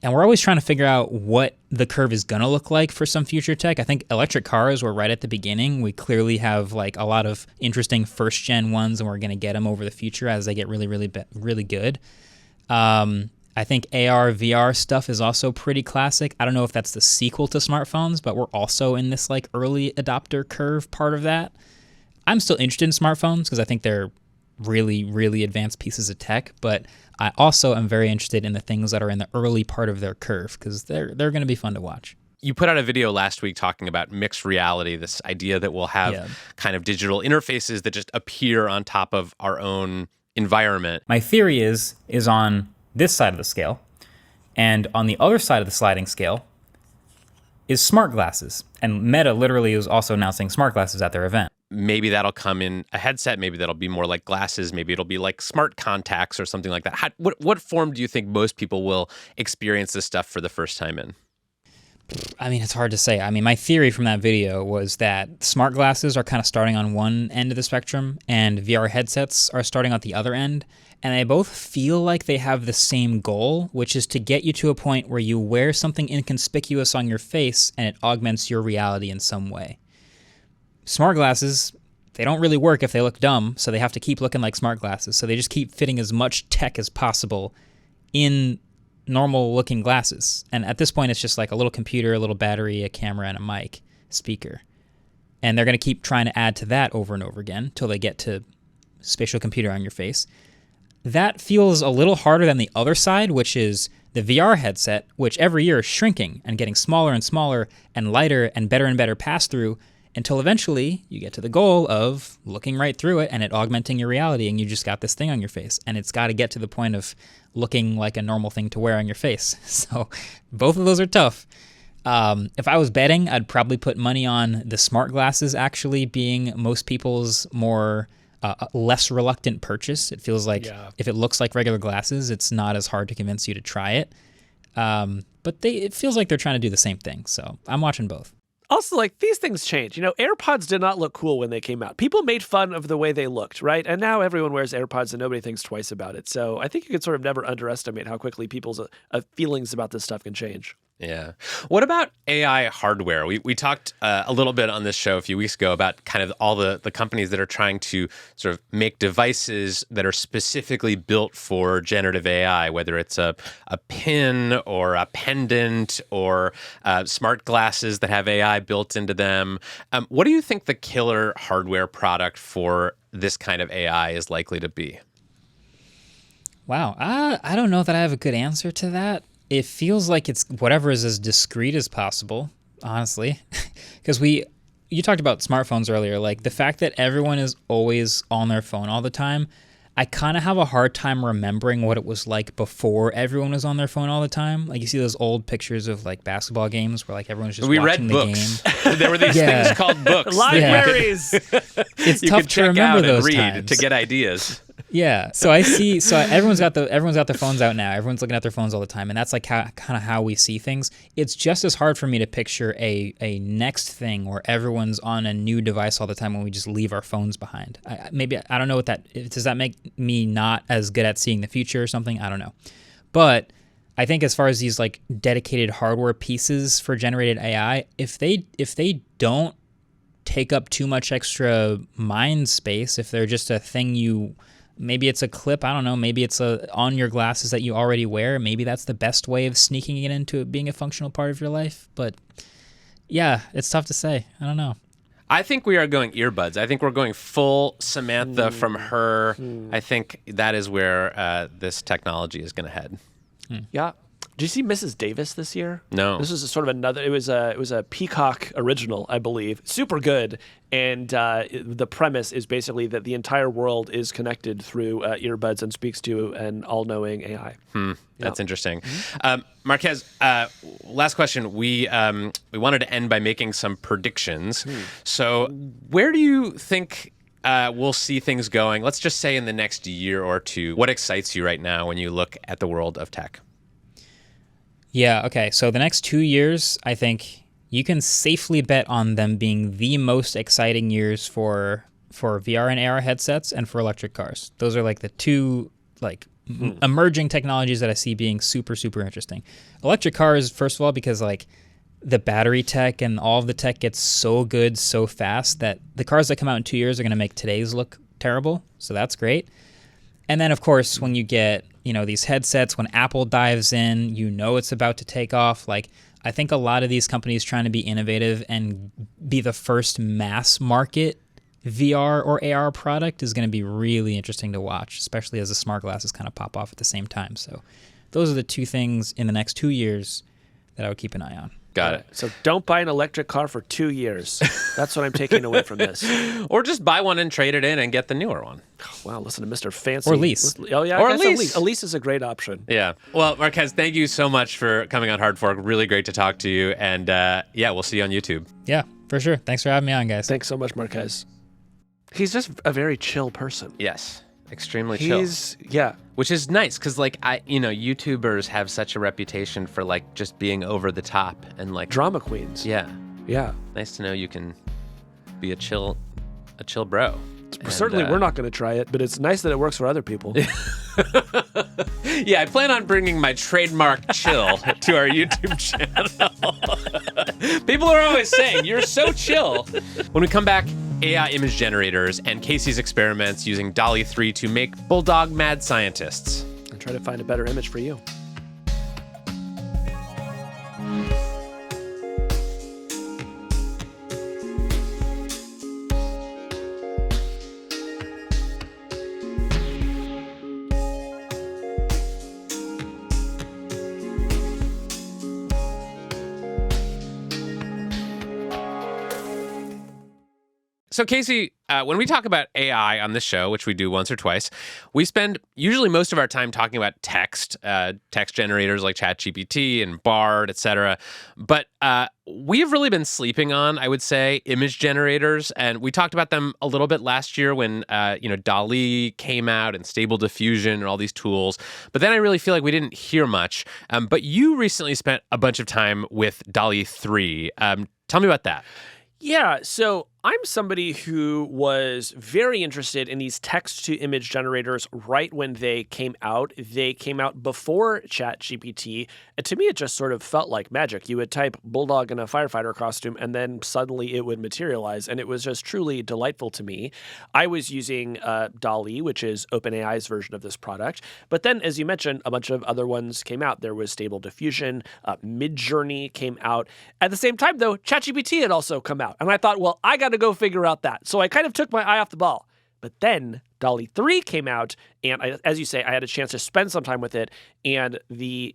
S3: And we're always trying to figure out what the curve is going to look like for some future tech. I think electric cars were right at the beginning. We clearly have like a lot of interesting first-gen ones, and we're going to get them over the future as they get really, really, really good. I think AR, VR stuff is also pretty classic. I don't know if that's the sequel to smartphones, but we're also in this like early adopter curve part of that. I'm still interested in smartphones because I think they're really, really advanced pieces of tech, but I also am very interested in the things that are in the early part of their curve because they're going to be fun to watch.
S1: You put out a video last week talking about mixed reality, this idea that we'll have kind of digital interfaces that just appear on top of our own environment.
S3: My theory is on this side of the scale, and on the other side of the sliding scale is smart glasses. And Meta literally is also announcing smart glasses at their event.
S1: Maybe that'll come in a headset. Maybe that'll be more like glasses. Maybe it'll be like smart contacts or something like that. What form do you think most people will experience this stuff for the first time in?
S3: I mean, it's hard to say. I mean, my theory from that video was that smart glasses are kind of starting on one end of the spectrum, and VR headsets are starting at the other end. And they both feel like they have the same goal, which is to get you to a point where you wear something inconspicuous on your face and it augments your reality in some way. Smart glasses, they don't really work if they look dumb, so they have to keep looking like smart glasses. So they just keep fitting as much tech as possible in normal-looking glasses. And at this point, it's just like a little computer, a little battery, a camera, and a mic, speaker. And they're going to keep trying to add to that over and over again until they get to spatial computer on your face. That feels a little harder than the other side, which is the VR headset, which every year is shrinking and getting smaller and smaller and lighter and better pass-through until eventually you get to the goal of looking right through it and it augmenting your reality and you just got this thing on your face. And it's got to get to the point of looking like a normal thing to wear on your face. So both of those are tough. If I was betting, I'd probably put money on the smart glasses actually being most people's more less reluctant purchase. It feels like if it looks like regular glasses, it's not as hard to convince you to try it. But it feels like they're trying to do the same thing. So I'm watching both.
S2: Also, like, these things change. AirPods did not look cool when they came out. People made fun of the way they looked, right? And now everyone wears AirPods and nobody thinks twice about it. So I think you could sort of never underestimate how quickly people's feelings about this stuff can change.
S1: Yeah. What about AI hardware? We talked a little bit on this show a few weeks ago about kind of all the companies that are trying to sort of make devices that are specifically built for generative AI, whether it's a pin or a pendant or smart glasses that have AI built into them. What do you think the killer hardware product for this kind of AI is likely to be?
S3: Wow. I don't know that I have a good answer to that. It feels like it's whatever is as discreet as possible, honestly. Because you talked about smartphones earlier, like the fact that everyone is always on their phone all the time. I kind of have a hard time remembering what it was like before everyone was on their phone all the time. Like you see those old pictures of like basketball games where like everyone's just watching the game.
S1: There were these things called books.
S2: Libraries.
S3: It's tough to remember those times.
S1: To get ideas.
S3: Yeah. So I see. So everyone's got their phones out now. Everyone's looking at their phones all the time, and that's like kind of how we see things. It's just as hard for me to picture a next thing where everyone's on a new device all the time when we just leave our phones behind. I don't know what that does. That make me not as good at seeing the future or something? I don't know. But I think as far as these like dedicated hardware pieces for generated AI, if they don't take up too much extra mind space, if they're just a thing maybe it's a clip, I don't know, maybe it's on your glasses that you already wear, maybe that's the best way of sneaking it into it being a functional part of your life. But yeah, it's tough to say. I don't know.
S1: I think we are going earbuds. I think we're going full Samantha from Her. I think that is where this technology is going to head.
S2: Yeah. Did you see Mrs. Davis this year?
S1: No.
S2: This was sort of another. It was a Peacock original, I believe. Super good. And the premise is basically that the entire world is connected through earbuds and speaks to an all-knowing AI.
S1: That's interesting. Marques, last question. We wanted to end by making some predictions. So where do you think we'll see things going? Let's just say in the next year or two. What excites you right now when you look at the world of tech?
S3: Yeah, okay. So the next 2 years, I think you can safely bet on them being the most exciting years for VR and AR headsets and for electric cars. Those are like the two emerging technologies that I see being super, super interesting. Electric cars, first of all, because like the battery tech and all of the tech gets so good so fast that the cars that come out in 2 years are going to make today's look terrible. So that's great. And then, of course, when you get these headsets, when Apple dives in, it's about to take off. Like, I think a lot of these companies trying to be innovative and be the first mass market VR or AR product is going to be really interesting to watch, especially as the smart glasses kind of pop off at the same time. So those are the two things in the next 2 years that I would keep an eye on.
S1: Got it.
S2: So don't buy an electric car for 2 years. That's what I'm taking away from this.
S1: Or just buy one and trade it in and get the newer one.
S2: Wow, listen to Mr. Fancy.
S3: Or lease.
S2: Oh, yeah.
S1: Or a lease.
S2: A lease is a great option.
S1: Yeah. Well, Marques, thank you so much for coming on Hard Fork. Really great to talk to you. And we'll see you on YouTube.
S3: Yeah, for sure. Thanks for having me on, guys.
S2: Thanks so much, Marques. He's just a very chill person.
S1: Yes. Extremely chill.
S2: Yeah.
S1: Which is nice because, YouTubers have such a reputation for, just being over the top and,
S2: drama queens.
S1: Yeah.
S2: Yeah.
S1: Nice to know you can be a chill bro.
S2: Certainly, we're not going to try it, but it's nice that it works for other people.
S1: Yeah, I plan on bringing my trademark chill to our YouTube channel. People are always saying, you're so chill. When we come back, AI image generators and Casey's experiments using Dall E 3 to make bulldog mad scientists.
S2: And try to find a better image for you.
S1: So, Casey, when we talk about AI on this show, which we do once or twice, we spend usually most of our time talking about text generators like ChatGPT and Bard, etc. But we have really been sleeping on, I would say, image generators. And we talked about them a little bit last year when, Dall E came out and Stable Diffusion and all these tools. But then I really feel like we didn't hear much. But you recently spent a bunch of time with Dall E 3. Tell me about that.
S2: Yeah, so I'm somebody who was very interested in these text-to-image generators right when they came out. They came out before ChatGPT, and to me it just sort of felt like magic. You would type Bulldog in a firefighter costume, and then suddenly it would materialize, and it was just truly delightful to me. I was using Dall E, which is OpenAI's version of this product, but then, as you mentioned, a bunch of other ones came out. There was Stable Diffusion, Midjourney came out. At the same time, though, ChatGPT had also come out. And I thought, well, I got to go figure out that. So I kind of took my eye off the ball. But then Dall E 3 came out, and as you say, I had a chance to spend some time with it, and the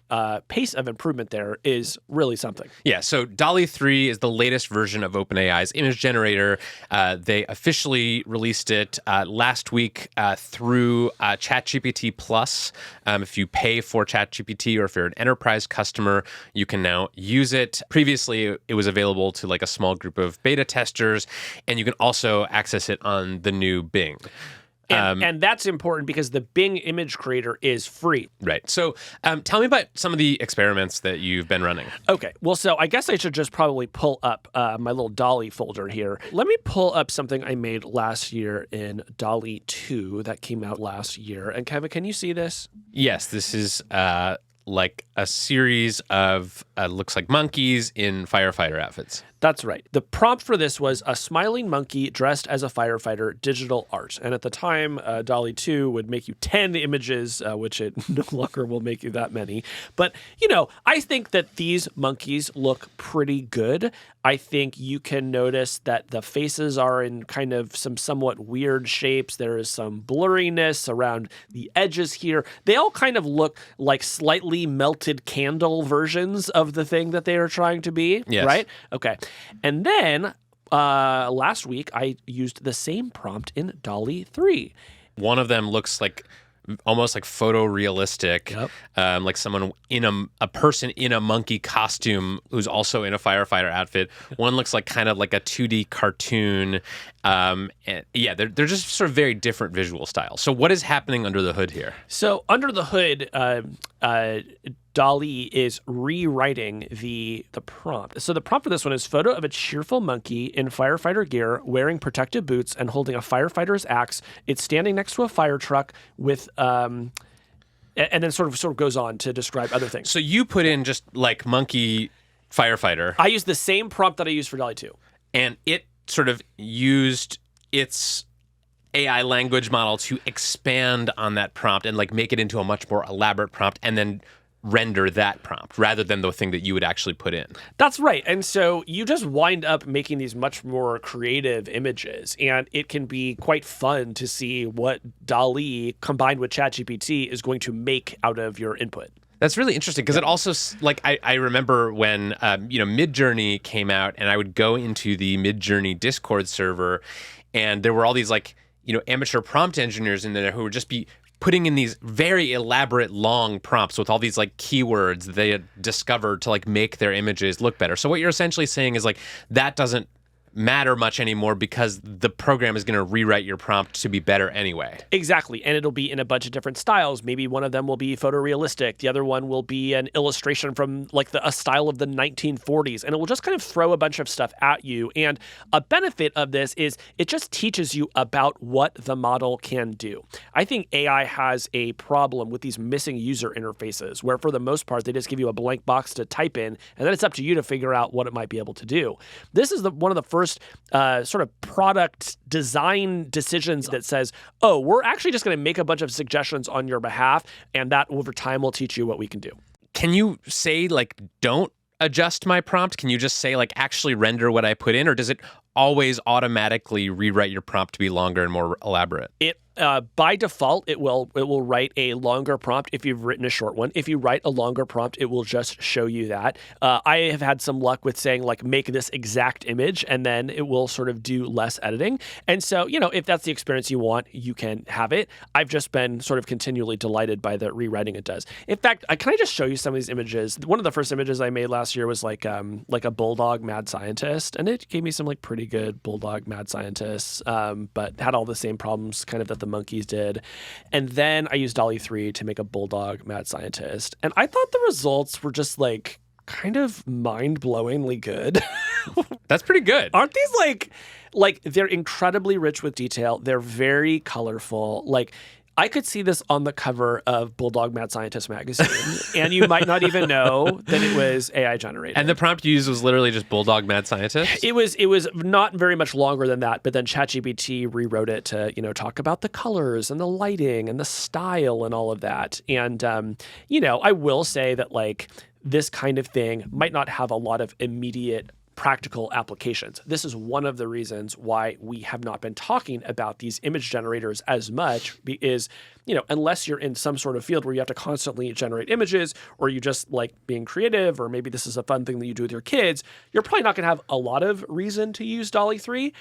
S2: pace of improvement there is really something.
S1: Yeah, so Dall E 3 is the latest version of OpenAI's image generator. They officially released it last week through ChatGPT Plus. If you pay for ChatGPT or if you're an enterprise customer, you can now use it. Previously, it was available to like a small group of beta testers, and you can also access it on the new Bing.
S2: And that's important because the Bing image creator is free.
S1: Right. So tell me about some of the experiments that you've been running.
S2: Okay. Well, so I guess I should just probably pull up my little Dall E folder here. Let me pull up something I made last year in Dall E 2 that came out last year. And Kevin, can you see this?
S1: Yes, this is like a series of looks like monkeys in firefighter outfits.
S2: That's right. The prompt for this was a smiling monkey dressed as a firefighter, digital art. And at the time, Dall E 2 would make you 10 images, which it no longer will make you that many. But, you know, I think that these monkeys look pretty good. I think you can notice that the faces are in kind of some somewhat weird shapes. There is some blurriness around the edges here. They all kind of look like slightly melted candle versions of the thing that they are trying to be,
S1: yes.
S2: Right? Okay. And then last week, I used the same prompt in Dall E 3.
S1: One of them looks like almost like photorealistic,
S2: Yep.
S1: like someone in a person in a monkey costume who's also in a firefighter outfit. One looks like kind of like a 2D cartoon. And yeah, they're just sort of very different visual styles. So what is happening under the hood here?
S2: So under the hood, Dall E is rewriting the prompt. So the prompt for this one is photo of a cheerful monkey in firefighter gear, wearing protective boots and holding a firefighter's axe. It's standing next to a fire truck with, and then sort of goes on to describe other things.
S1: So you put in just like monkey firefighter.
S2: I used the same prompt that I used for Dall E 2.
S1: And it sort of used its AI language model to expand on that prompt and like make it into a much more elaborate prompt and then render that prompt rather than the thing that you would actually put in.
S2: That's right. And so you just wind up making these much more creative images, and it can be quite fun to see what Dall E combined with ChatGPT is going to make out of your input.
S1: That's really interesting because it also, like, I remember when, Midjourney came out and I would go into the Midjourney Discord server and there were all these, like, amateur prompt engineers in there who would just be putting in these very elaborate long prompts with all these like keywords that they had discovered to like make their images look better. So what you're essentially saying is like that doesn't matter much anymore because the program is going to rewrite your prompt to be better anyway.
S2: Exactly. And it'll be in a bunch of different styles. Maybe one of them will be photorealistic. The other one will be an illustration from like a style of the 1940s. And it will just kind of throw a bunch of stuff at you. And a benefit of this is it just teaches you about what the model can do. I think AI has a problem with these missing user interfaces where for the most part, they just give you a blank box to type in, and then it's up to you to figure out what it might be able to do. This is one of the first sort of product design decisions that says, oh, we're actually just going to make a bunch of suggestions on your behalf, and that over time will teach you what we can do.
S1: Can you say, like, don't adjust my prompt? Can you just say, like, actually render what I put in, or does it always automatically rewrite your prompt to be longer and more elaborate?
S2: It by default, it will write a longer prompt if you've written a short one. If you write a longer prompt, it will just show you that. I have had some luck with saying, like, make this exact image, and then it will sort of do less editing. And so, if that's the experience you want, you can have it. I've just been sort of continually delighted by the rewriting it does. In fact, can I just show you some of these images? One of the first images I made last year was like a bulldog mad scientist, and it gave me some like pretty good bulldog mad scientists, but had all the same problems kind of that the monkeys did. And then I used Dall E 3 to make a bulldog mad scientist. And I thought the results were just like kind of mind-blowingly good.
S1: That's pretty good.
S2: Aren't these like they're incredibly rich with detail. They're very colorful. Like I could see this on the cover of Bulldog Mad Scientist magazine, and you might not even know that it was AI generated.
S1: And the prompt you used was literally just Bulldog Mad Scientist?
S2: It was not very much longer than that, but then ChatGPT rewrote it to, talk about the colors and the lighting and the style and all of that. And, I will say that like this kind of thing might not have a lot of immediate practical applications. This is one of the reasons why we have not been talking about these image generators as much is, unless you're in some sort of field where you have to constantly generate images, or you just like being creative, or maybe this is a fun thing that you do with your kids, you're probably not going to have a lot of reason to use Dall E 3.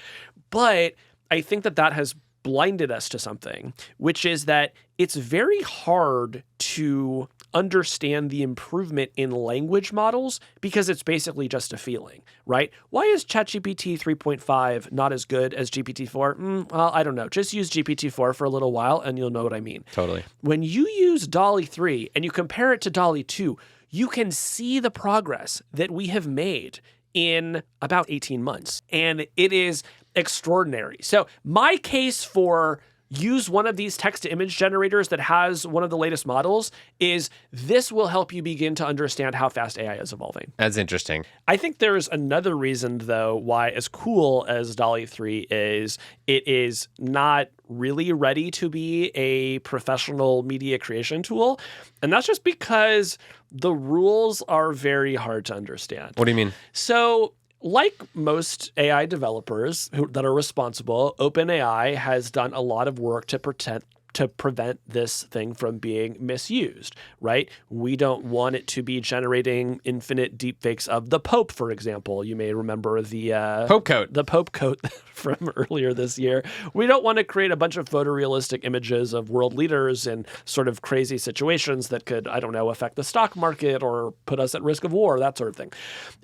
S2: But I think that has blinded us to something, which is that it's very hard to understand the improvement in language models because it's basically just a feeling, right? Why is ChatGPT 3.5 not as good as GPT-4? Well, I don't know. Just use GPT-4 for a little while and you'll know what I mean.
S1: Totally.
S2: When you use Dall E 3 and you compare it to Dall E 2, you can see the progress that we have made in about 18 months. And it is extraordinary. So my case for use one of these text-to-image generators that has one of the latest models is this will help you begin to understand how fast AI is evolving.
S1: That's interesting.
S2: I think there's another reason, though, why as cool as Dall E 3 is, it is not really ready to be a professional media creation tool. And that's just because the rules are very hard to understand.
S1: What do you mean?
S2: So like most AI developers that are responsible, OpenAI has done a lot of work to prevent this thing from being misused, right? We don't want it to be generating infinite deepfakes of the Pope, for example. You may remember the
S1: Pope coat.
S2: The Pope coat from earlier this year. We don't want to create a bunch of photorealistic images of world leaders in sort of crazy situations that could, I don't know, affect the stock market or put us at risk of war, that sort of thing.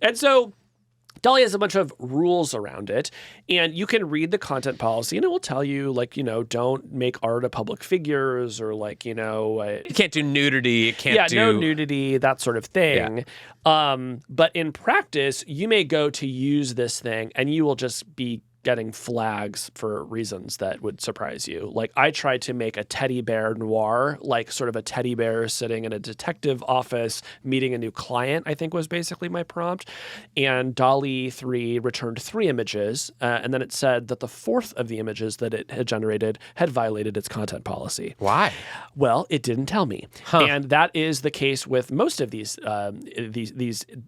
S2: And so Dall E has a bunch of rules around it, and you can read the content policy, and it will tell you, like, don't make art of public figures, or like,
S1: you can't do nudity. It can't do...
S2: no nudity, that sort of thing. Yeah. But in practice, you may go to use this thing, and you will just be getting flags for reasons that would surprise you. Like I tried to make a teddy bear noir, like sort of a teddy bear sitting in a detective office meeting a new client, I think was basically my prompt. And Dall E 3 returned 3 images. And then it said that the 4th of the images that it had generated had violated its content policy.
S1: Why?
S2: Well, it didn't tell me.
S1: Huh.
S2: And that is the case with most of these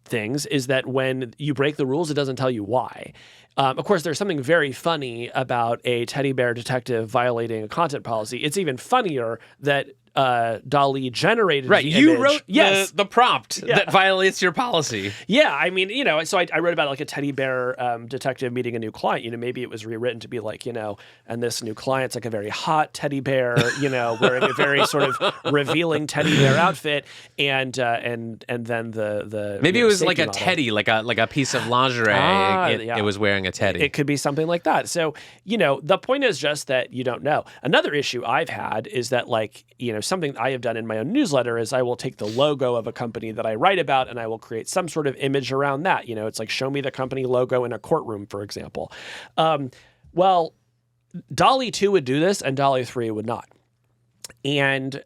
S2: things, is that when you break the rules, it doesn't tell you why. Of course, there's something very funny about a teddy bear detective violating a content policy. It's even funnier that Dall E generated the
S1: you
S2: image.
S1: Wrote the prompt that violates your policy.
S2: Yeah, I mean, so I wrote about like a teddy bear detective meeting a new client. Maybe it was rewritten to be like, and this new client's like a very hot teddy bear, wearing a very sort of revealing teddy bear outfit, and then the
S1: maybe it was like a
S2: model.
S1: teddy, like a piece of lingerie. It was wearing a teddy.
S2: It could be something like that. So the point is just that you don't know. Another issue I've had is that something I have done in my own newsletter is I will take the logo of a company that I write about and I will create some sort of image around that. It's like show me the company logo in a courtroom, for example. Well, Dall E 2 would do this and Dall E 3 would not. And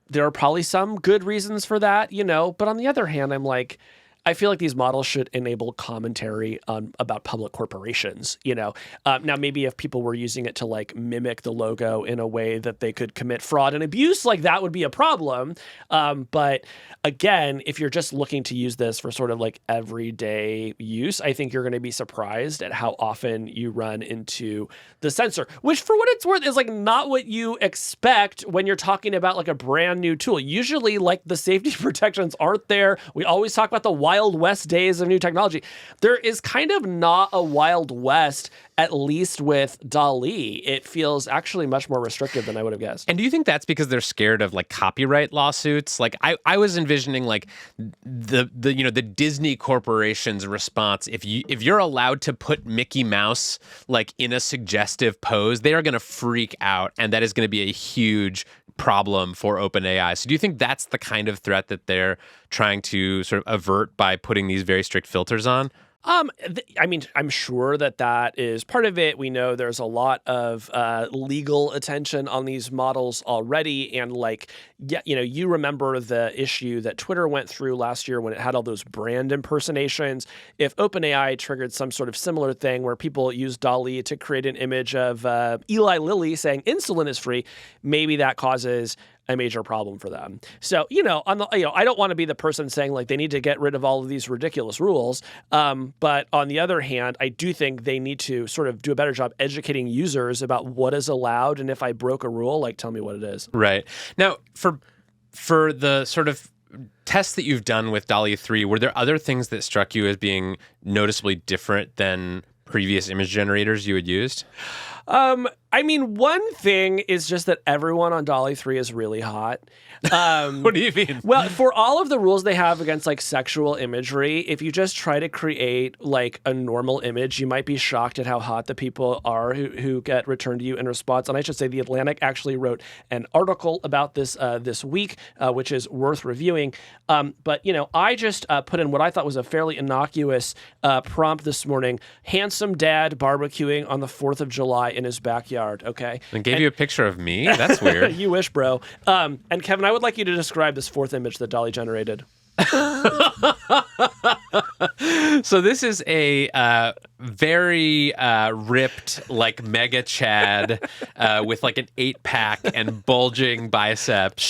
S2: there are probably some good reasons for that, but on the other hand, I'm like, I feel like these models should enable commentary about public corporations, Now, maybe if people were using it to like mimic the logo in a way that they could commit fraud and abuse, like that would be a problem. But again, if you're just looking to use this for sort of like everyday use, I think you're going to be surprised at how often you run into the censor, which for what it's worth is like not what you expect when you're talking about like a brand new tool. Usually like the safety protections aren't there. We always talk about the Wild West days of new technology. There is kind of not a Wild West, at least with Dall E. It feels actually much more restrictive than I would have guessed.
S1: And do you think that's because they're scared of like copyright lawsuits? Like I was envisioning like the Disney Corporation's response. If you're allowed to put Mickey Mouse like in a suggestive pose, they are going to freak out, and that is going to be a huge problem for OpenAI. So do you think that's the kind of threat that they're trying to sort of avert by putting these very strict filters on?
S2: I mean, I'm sure that is part of it. We know there's a lot of legal attention on these models already, and like, yeah, you remember the issue that Twitter went through last year when it had all those brand impersonations. If OpenAI triggered some sort of similar thing where people used Dall E to create an image of Eli Lilly saying insulin is free, maybe that causes a major problem for them. So, I don't want to be the person saying like they need to get rid of all of these ridiculous rules. But on the other hand, I do think they need to sort of do a better job educating users about what is allowed. And if I broke a rule, like tell me what it is.
S1: Right. Now, for the sort of tests that you've done with Dall E 3, were there other things that struck you as being noticeably different than previous image generators you had used?
S2: I mean, one thing is just that everyone on Dall E 3 is really hot.
S1: What do you mean?
S2: Well, for all of the rules they have against like sexual imagery, if you just try to create like a normal image, you might be shocked at how hot the people are who get returned to you in response. And I should say The Atlantic actually wrote an article about this this week, which is worth reviewing. But, I just put in what I thought was a fairly innocuous prompt this morning: handsome dad barbecuing on the 4th of July in his backyard. Okay.
S1: And gave you a picture of me? That's weird.
S2: You wish, bro. And Kevin, I would like you to describe this fourth image that Dall E generated.
S1: So this is a very ripped, like mega Chad with like an 8-pack and bulging biceps.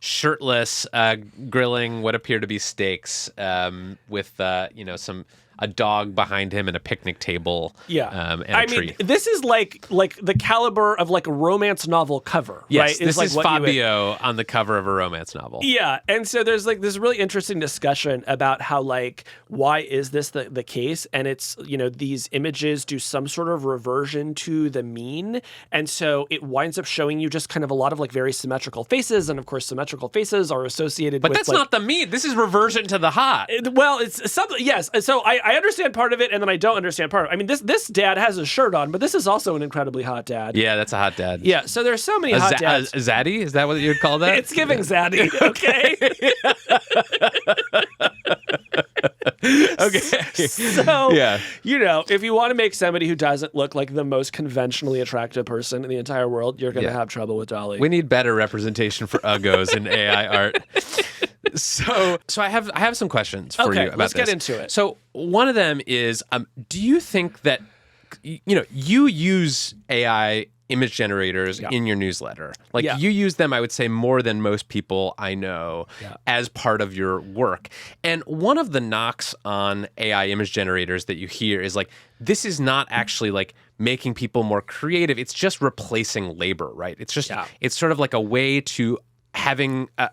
S2: Shirtless.
S1: Grilling what appear to be steaks with, a dog behind him and a picnic table.
S2: Yeah.
S1: And a tree.
S2: Mean, this is like the caliber of like a romance novel cover,
S1: yes,
S2: right?
S1: This
S2: like
S1: is Fabio on the cover of a romance novel.
S2: Yeah. And so there's like this really interesting discussion about how like, why is this the case? And it's, these images do some sort of reversion to the mean. And so it winds up showing you just kind of a lot of like very symmetrical faces. And of course, symmetrical faces are associated with.
S1: But that's
S2: like,
S1: not the mean. This is reversion to the hot.
S2: Well, it's something. Yes. So I understand part of it, and then I don't understand part of it. I mean, this dad has a shirt on, but this is also an incredibly hot dad.
S1: Yeah, that's a hot dad.
S2: Yeah, so there's so many hot dads.
S1: A zaddy? Is that what you'd call that?
S2: It's giving zaddy, okay?
S1: Okay.
S2: So,
S1: yeah.
S2: If you want to make somebody who doesn't look like the most conventionally attractive person in the entire world, you're going to have trouble with Dall E.
S1: We need better representation for uggos in AI art. So I have some questions for you about
S2: let's
S1: this.
S2: get into it.
S1: So one of them is, do you think that you use AI image generators in your newsletter? Like you use them, I would say, more than most people I know as part of your work. And one of the knocks on AI image generators that you hear is like, this is not actually like making people more creative. It's just replacing labor, right? It's just, it's sort of like a way to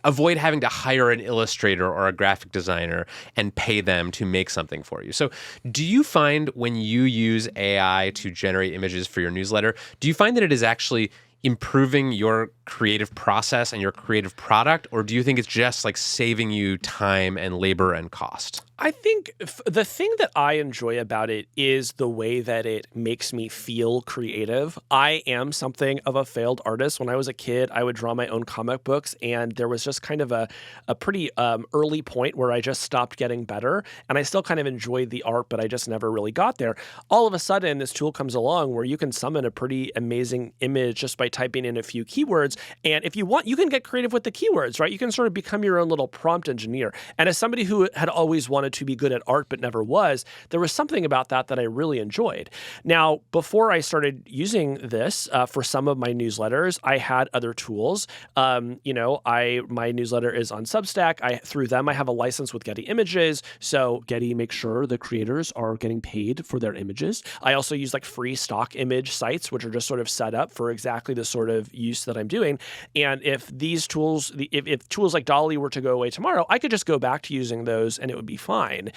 S1: avoid having to hire an illustrator or a graphic designer and pay them to make something for you. So do you find when you use AI to generate images for your newsletter, do you find that it is actually improving your creative process and your creative product, or do you think it's just like saving you time and labor and cost?
S2: I think the thing that I enjoy about it is the way that it makes me feel creative. I am something of a failed artist. When I was a kid, I would draw my own comic books, and there was just kind of a pretty early point where I just stopped getting better, and I still kind of enjoyed the art, but I just never really got there. All of a sudden, this tool comes along where you can summon a pretty amazing image just by typing in a few keywords, and if you want, you can get creative with the keywords, right? You can sort of become your own little prompt engineer. And as somebody who had always wanted to be good at art but never was, there was something about that I really enjoyed. Now, before I started using this for some of my newsletters, I had other tools. My newsletter is on Substack. Through them, I have a license with Getty Images, so Getty makes sure the creators are getting paid for their images. I also use like free stock image sites, which are just sort of set up for exactly the sort of use that I'm doing. And if these tools, if tools like Dall E were to go away tomorrow, I could just go back to using those and it would be fine.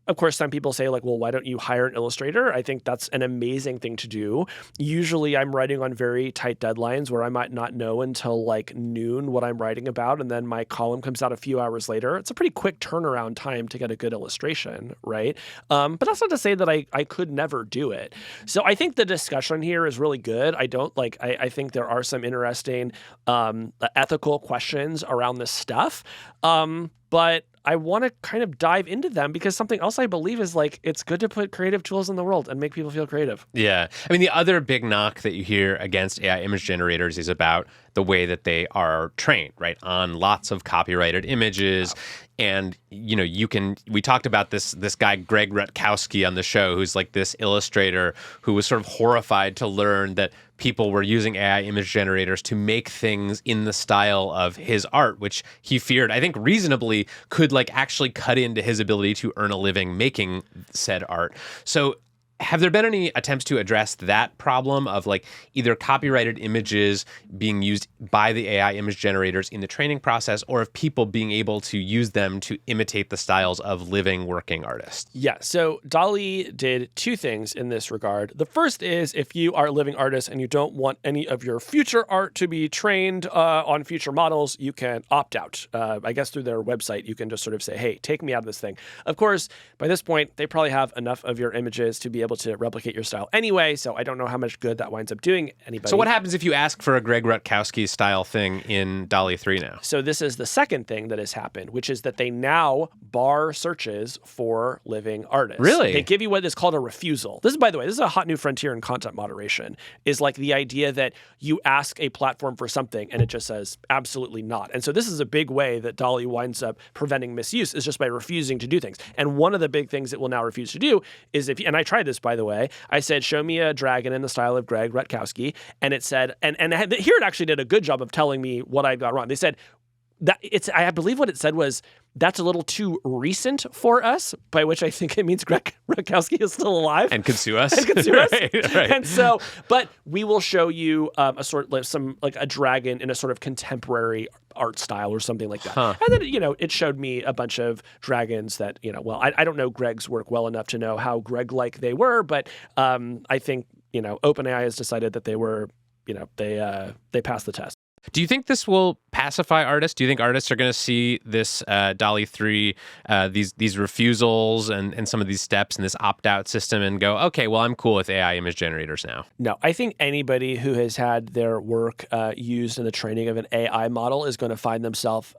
S2: Of course, some people say like, well, why don't you hire an illustrator? I think that's an amazing thing to do. Usually I'm writing on very tight deadlines where I might not know until like noon what I'm writing about, and then my column comes out a few hours later. It's a pretty quick turnaround time to get a good illustration, right? But that's not to say that I could never do it. So I think the discussion here is really good. I think there are some interesting ethical questions around this stuff. But I want to kind of dive into them because something else I believe is like it's good to put creative tools in the world and make people feel creative.
S1: Yeah. I mean, the other big knock that you hear against AI image generators is about the way that they are trained, right? On lots of copyrighted images. And, we talked about this guy, Greg Rutkowski, on the show, who's like this illustrator who was sort of horrified to learn that people were using AI image generators to make things in the style of his art, which he feared, I think reasonably, could like actually cut into his ability to earn a living making said art. So have there been any attempts to address that problem of like either copyrighted images being used by the AI image generators in the training process, or of people being able to use them to imitate the styles of living working artists?
S2: Yeah, so Dall E did two things in this regard. The first is if you are a living artist and you don't want any of your future art to be trained on future models, you can opt out. I guess through their website, you can just sort of say, hey, take me out of this thing. Of course, by this point, they probably have enough of your images to be able to replicate your style anyway, so I don't know how much good that winds up doing anybody.
S1: So what happens if you ask for a Greg Rutkowski style thing in Dall E 3 now?
S2: So this is the second thing that has happened, which is that they now bar searches for living artists.
S1: Really?
S2: They give you what is called a refusal. This is, by the way, this is a hot new frontier in content moderation, is like the idea that you ask a platform for something and it just says absolutely not. And so this is a big way that Dall E winds up preventing misuse, is just by refusing to do things. And one of the big things it will now refuse to do is and I tried this, by the way, I said, show me a dragon in the style of Greg Rutkowski. And it said, and here it actually did a good job of telling me what I got wrong. They said, I believe what it said was, that's a little too recent for us, by which I think it means Greg Rutkowski is still alive.
S1: And can sue us.
S2: Right. And so, but we will show you a dragon in a sort of contemporary art style or something like that.
S1: Huh.
S2: And then, it showed me a bunch of dragons that, I don't know Greg's work well enough to know how Greg-like they were, but I think, OpenAI has decided that they were, they passed the test.
S1: Do you think this will pacify artists? Do you think artists are going to see this Dall E 3, these refusals and some of these steps and this opt-out system and go, okay, well, I'm cool with AI image generators now?
S2: No, I think anybody who has had their work used in the training of an AI model is going to find themselves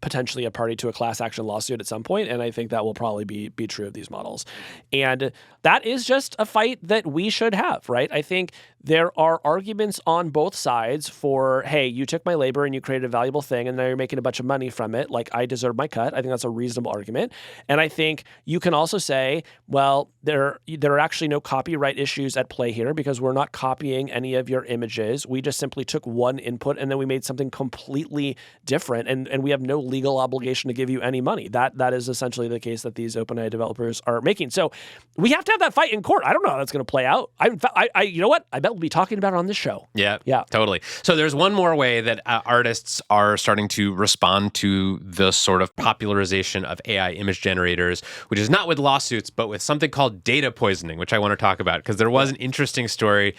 S2: potentially a party to a class action lawsuit at some point, and I think that will probably be true of these models. And that is just a fight that we should have, right? I think there are arguments on both sides for, hey, you took my labor and you created a valuable thing and now you're making a bunch of money from it. Like, I deserve my cut. I think that's a reasonable argument. And I think you can also say, well, there are actually no copyright issues at play here because we're not copying any of your images. We just simply took one input and then we made something completely different, and we have no legal obligation to give you any money. That is essentially the case that these OpenAI developers are making. So we have to have that fight in court. I don't know how that's going to play out. You know what? I bet we'll be talking about it on this show.
S1: Yeah,
S2: yeah,
S1: totally. So there's one more way that artists are starting to respond to the sort of popularization of AI image generators, which is not with lawsuits, but with something called data poisoning, which I want to talk about because there was an interesting story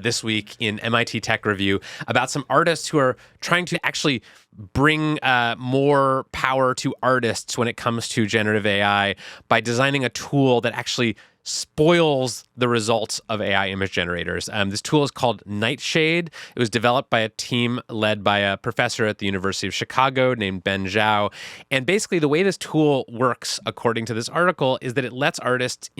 S1: this week in MIT Tech Review about some artists who are trying to actually bring more power to artists when it comes to generative AI by designing a tool that actually spoils the results of AI image generators. This tool is called Nightshade. It was developed by a team led by a professor at the University of Chicago named Ben Zhao. And basically the way this tool works, according to this article, is that it lets artists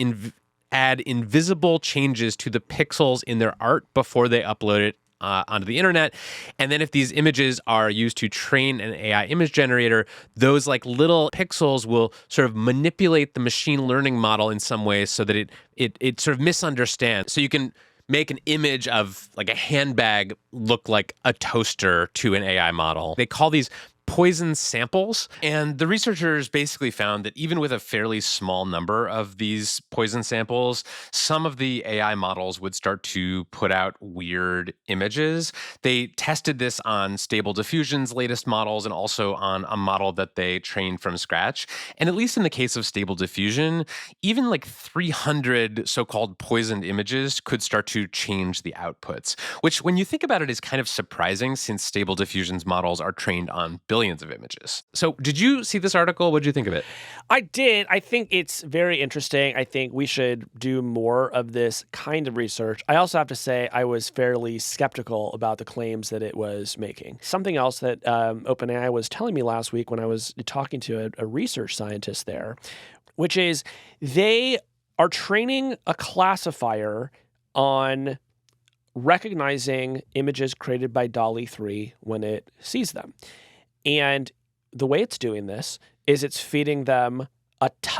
S1: add invisible changes to the pixels in their art before they upload it onto the internet. And then if these images are used to train an AI image generator, those like little pixels will sort of manipulate the machine learning model in some ways so that it sort of misunderstands. So you can make an image of like a handbag look like a toaster to an AI model. They call these poison samples. And the researchers basically found that even with a fairly small number of these poison samples, some of the AI models would start to put out weird images. They tested this on Stable Diffusion's latest models and also on a model that they trained from scratch. And at least in the case of Stable Diffusion, even like 300 so-called poisoned images could start to change the outputs, which when you think about it is kind of surprising since Stable Diffusion's models are trained on billions billions of images. So did you see this article? What did you think of it?
S2: I did. I think it's very interesting. I think we should do more of this kind of research. I also have to say I was fairly skeptical about the claims that it was making. Something else that OpenAI was telling me last week when I was talking to a research scientist there, which is they are training a classifier on recognizing images created by Dall E 3 when it sees them. And the way it's doing this is it's feeding them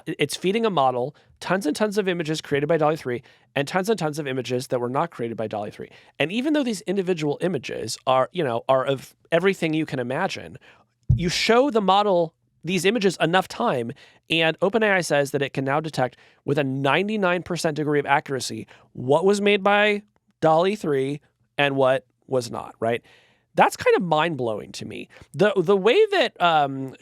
S2: it's feeding a model tons and tons of images created by Dall E 3 and tons of images that were not created by Dall E 3. And even though these individual images are of everything you can imagine, you show the model these images enough time, and OpenAI says that it can now detect with a 99% degree of accuracy what was made by Dall E 3 and what was not, right? That's kind of mind-blowing to me. The way that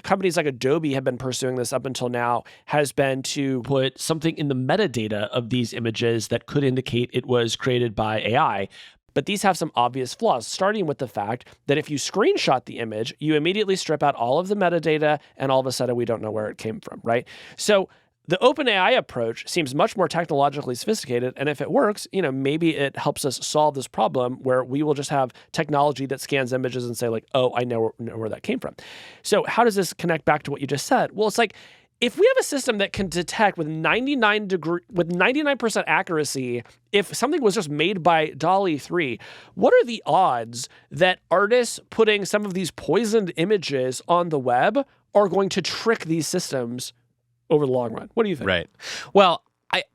S2: companies like Adobe have been pursuing this up until now has been to put something in the metadata of these images that could indicate it was created by AI. But these have some obvious flaws, starting with the fact that if you screenshot the image, you immediately strip out all of the metadata, and all of a sudden we don't know where it came from, right? So the OpenAI approach seems much more technologically sophisticated, and if it works, maybe it helps us solve this problem where we will just have technology that scans images and say like, oh, I know where that came from. So how does this connect back to what you just said? Well, it's like if we have a system that can detect with 99% accuracy if something was just made by Dall E 3, what are the odds that artists putting some of these poisoned images on the web are going to trick these systems over the long run? What do you think?
S1: Right. Well,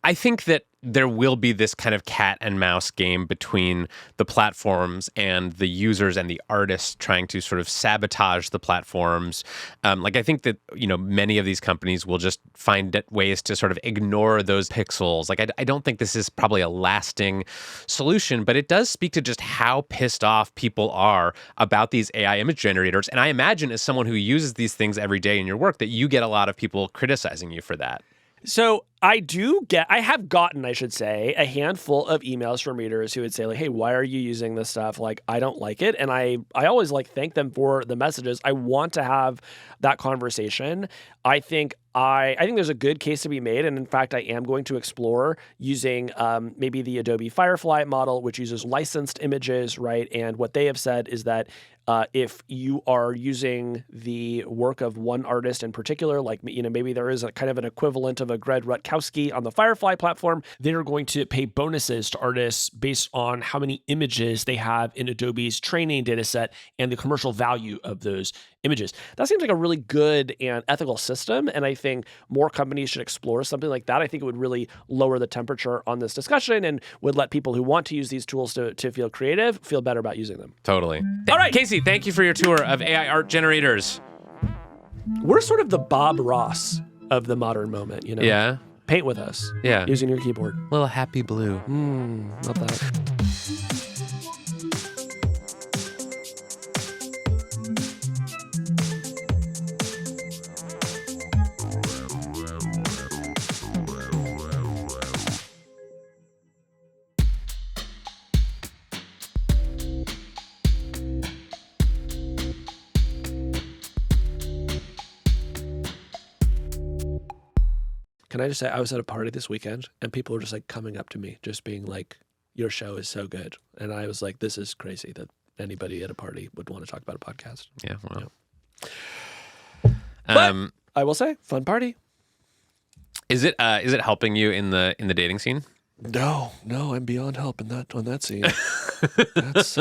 S1: I think that there will be this kind of cat and mouse game between the platforms and the users and the artists trying to sort of sabotage the platforms. I think that, many of these companies will just find ways to sort of ignore those pixels. I don't think this is probably a lasting solution, but it does speak to just how pissed off people are about these AI image generators. And I imagine as someone who uses these things every day in your work that you get a lot of people criticizing you for that.
S2: So I have gotten, I should say, a handful of emails from readers who would say like, hey, why are you using this stuff? Like, I don't like it. And I always thank them for the messages. I want to have that conversation. I think there's a good case to be made. And in fact, I am going to explore using maybe the Adobe Firefly model, which uses licensed images, right? And what they have said is that if you are using the work of one artist in particular, maybe there is a kind of an equivalent of a Greg Rutkowski on the Firefly platform, they're going to pay bonuses to artists based on how many images they have in Adobe's training data set and the commercial value of those images. That seems like a really good and ethical system, and I think more companies should explore something like that. I think it would really lower the temperature on this discussion and would let people who want to use these tools to feel creative feel better about using them.
S1: Totally. All right, Casey, thank you for your tour of AI art generators.
S2: We're sort of the Bob Ross of the modern moment,
S1: Yeah.
S2: Paint with us.
S1: Yeah.
S2: Using your keyboard.
S1: Little happy blue.
S2: Love that. Can I just say, I was at a party this weekend and people were just coming up to me, just being like, your show is so good. And I was like, this is crazy that anybody at a party would want to talk about a podcast.
S1: Yeah, well.
S2: But I will say, fun party.
S1: Is it helping you in the dating scene?
S2: No, I'm beyond help on that scene. That's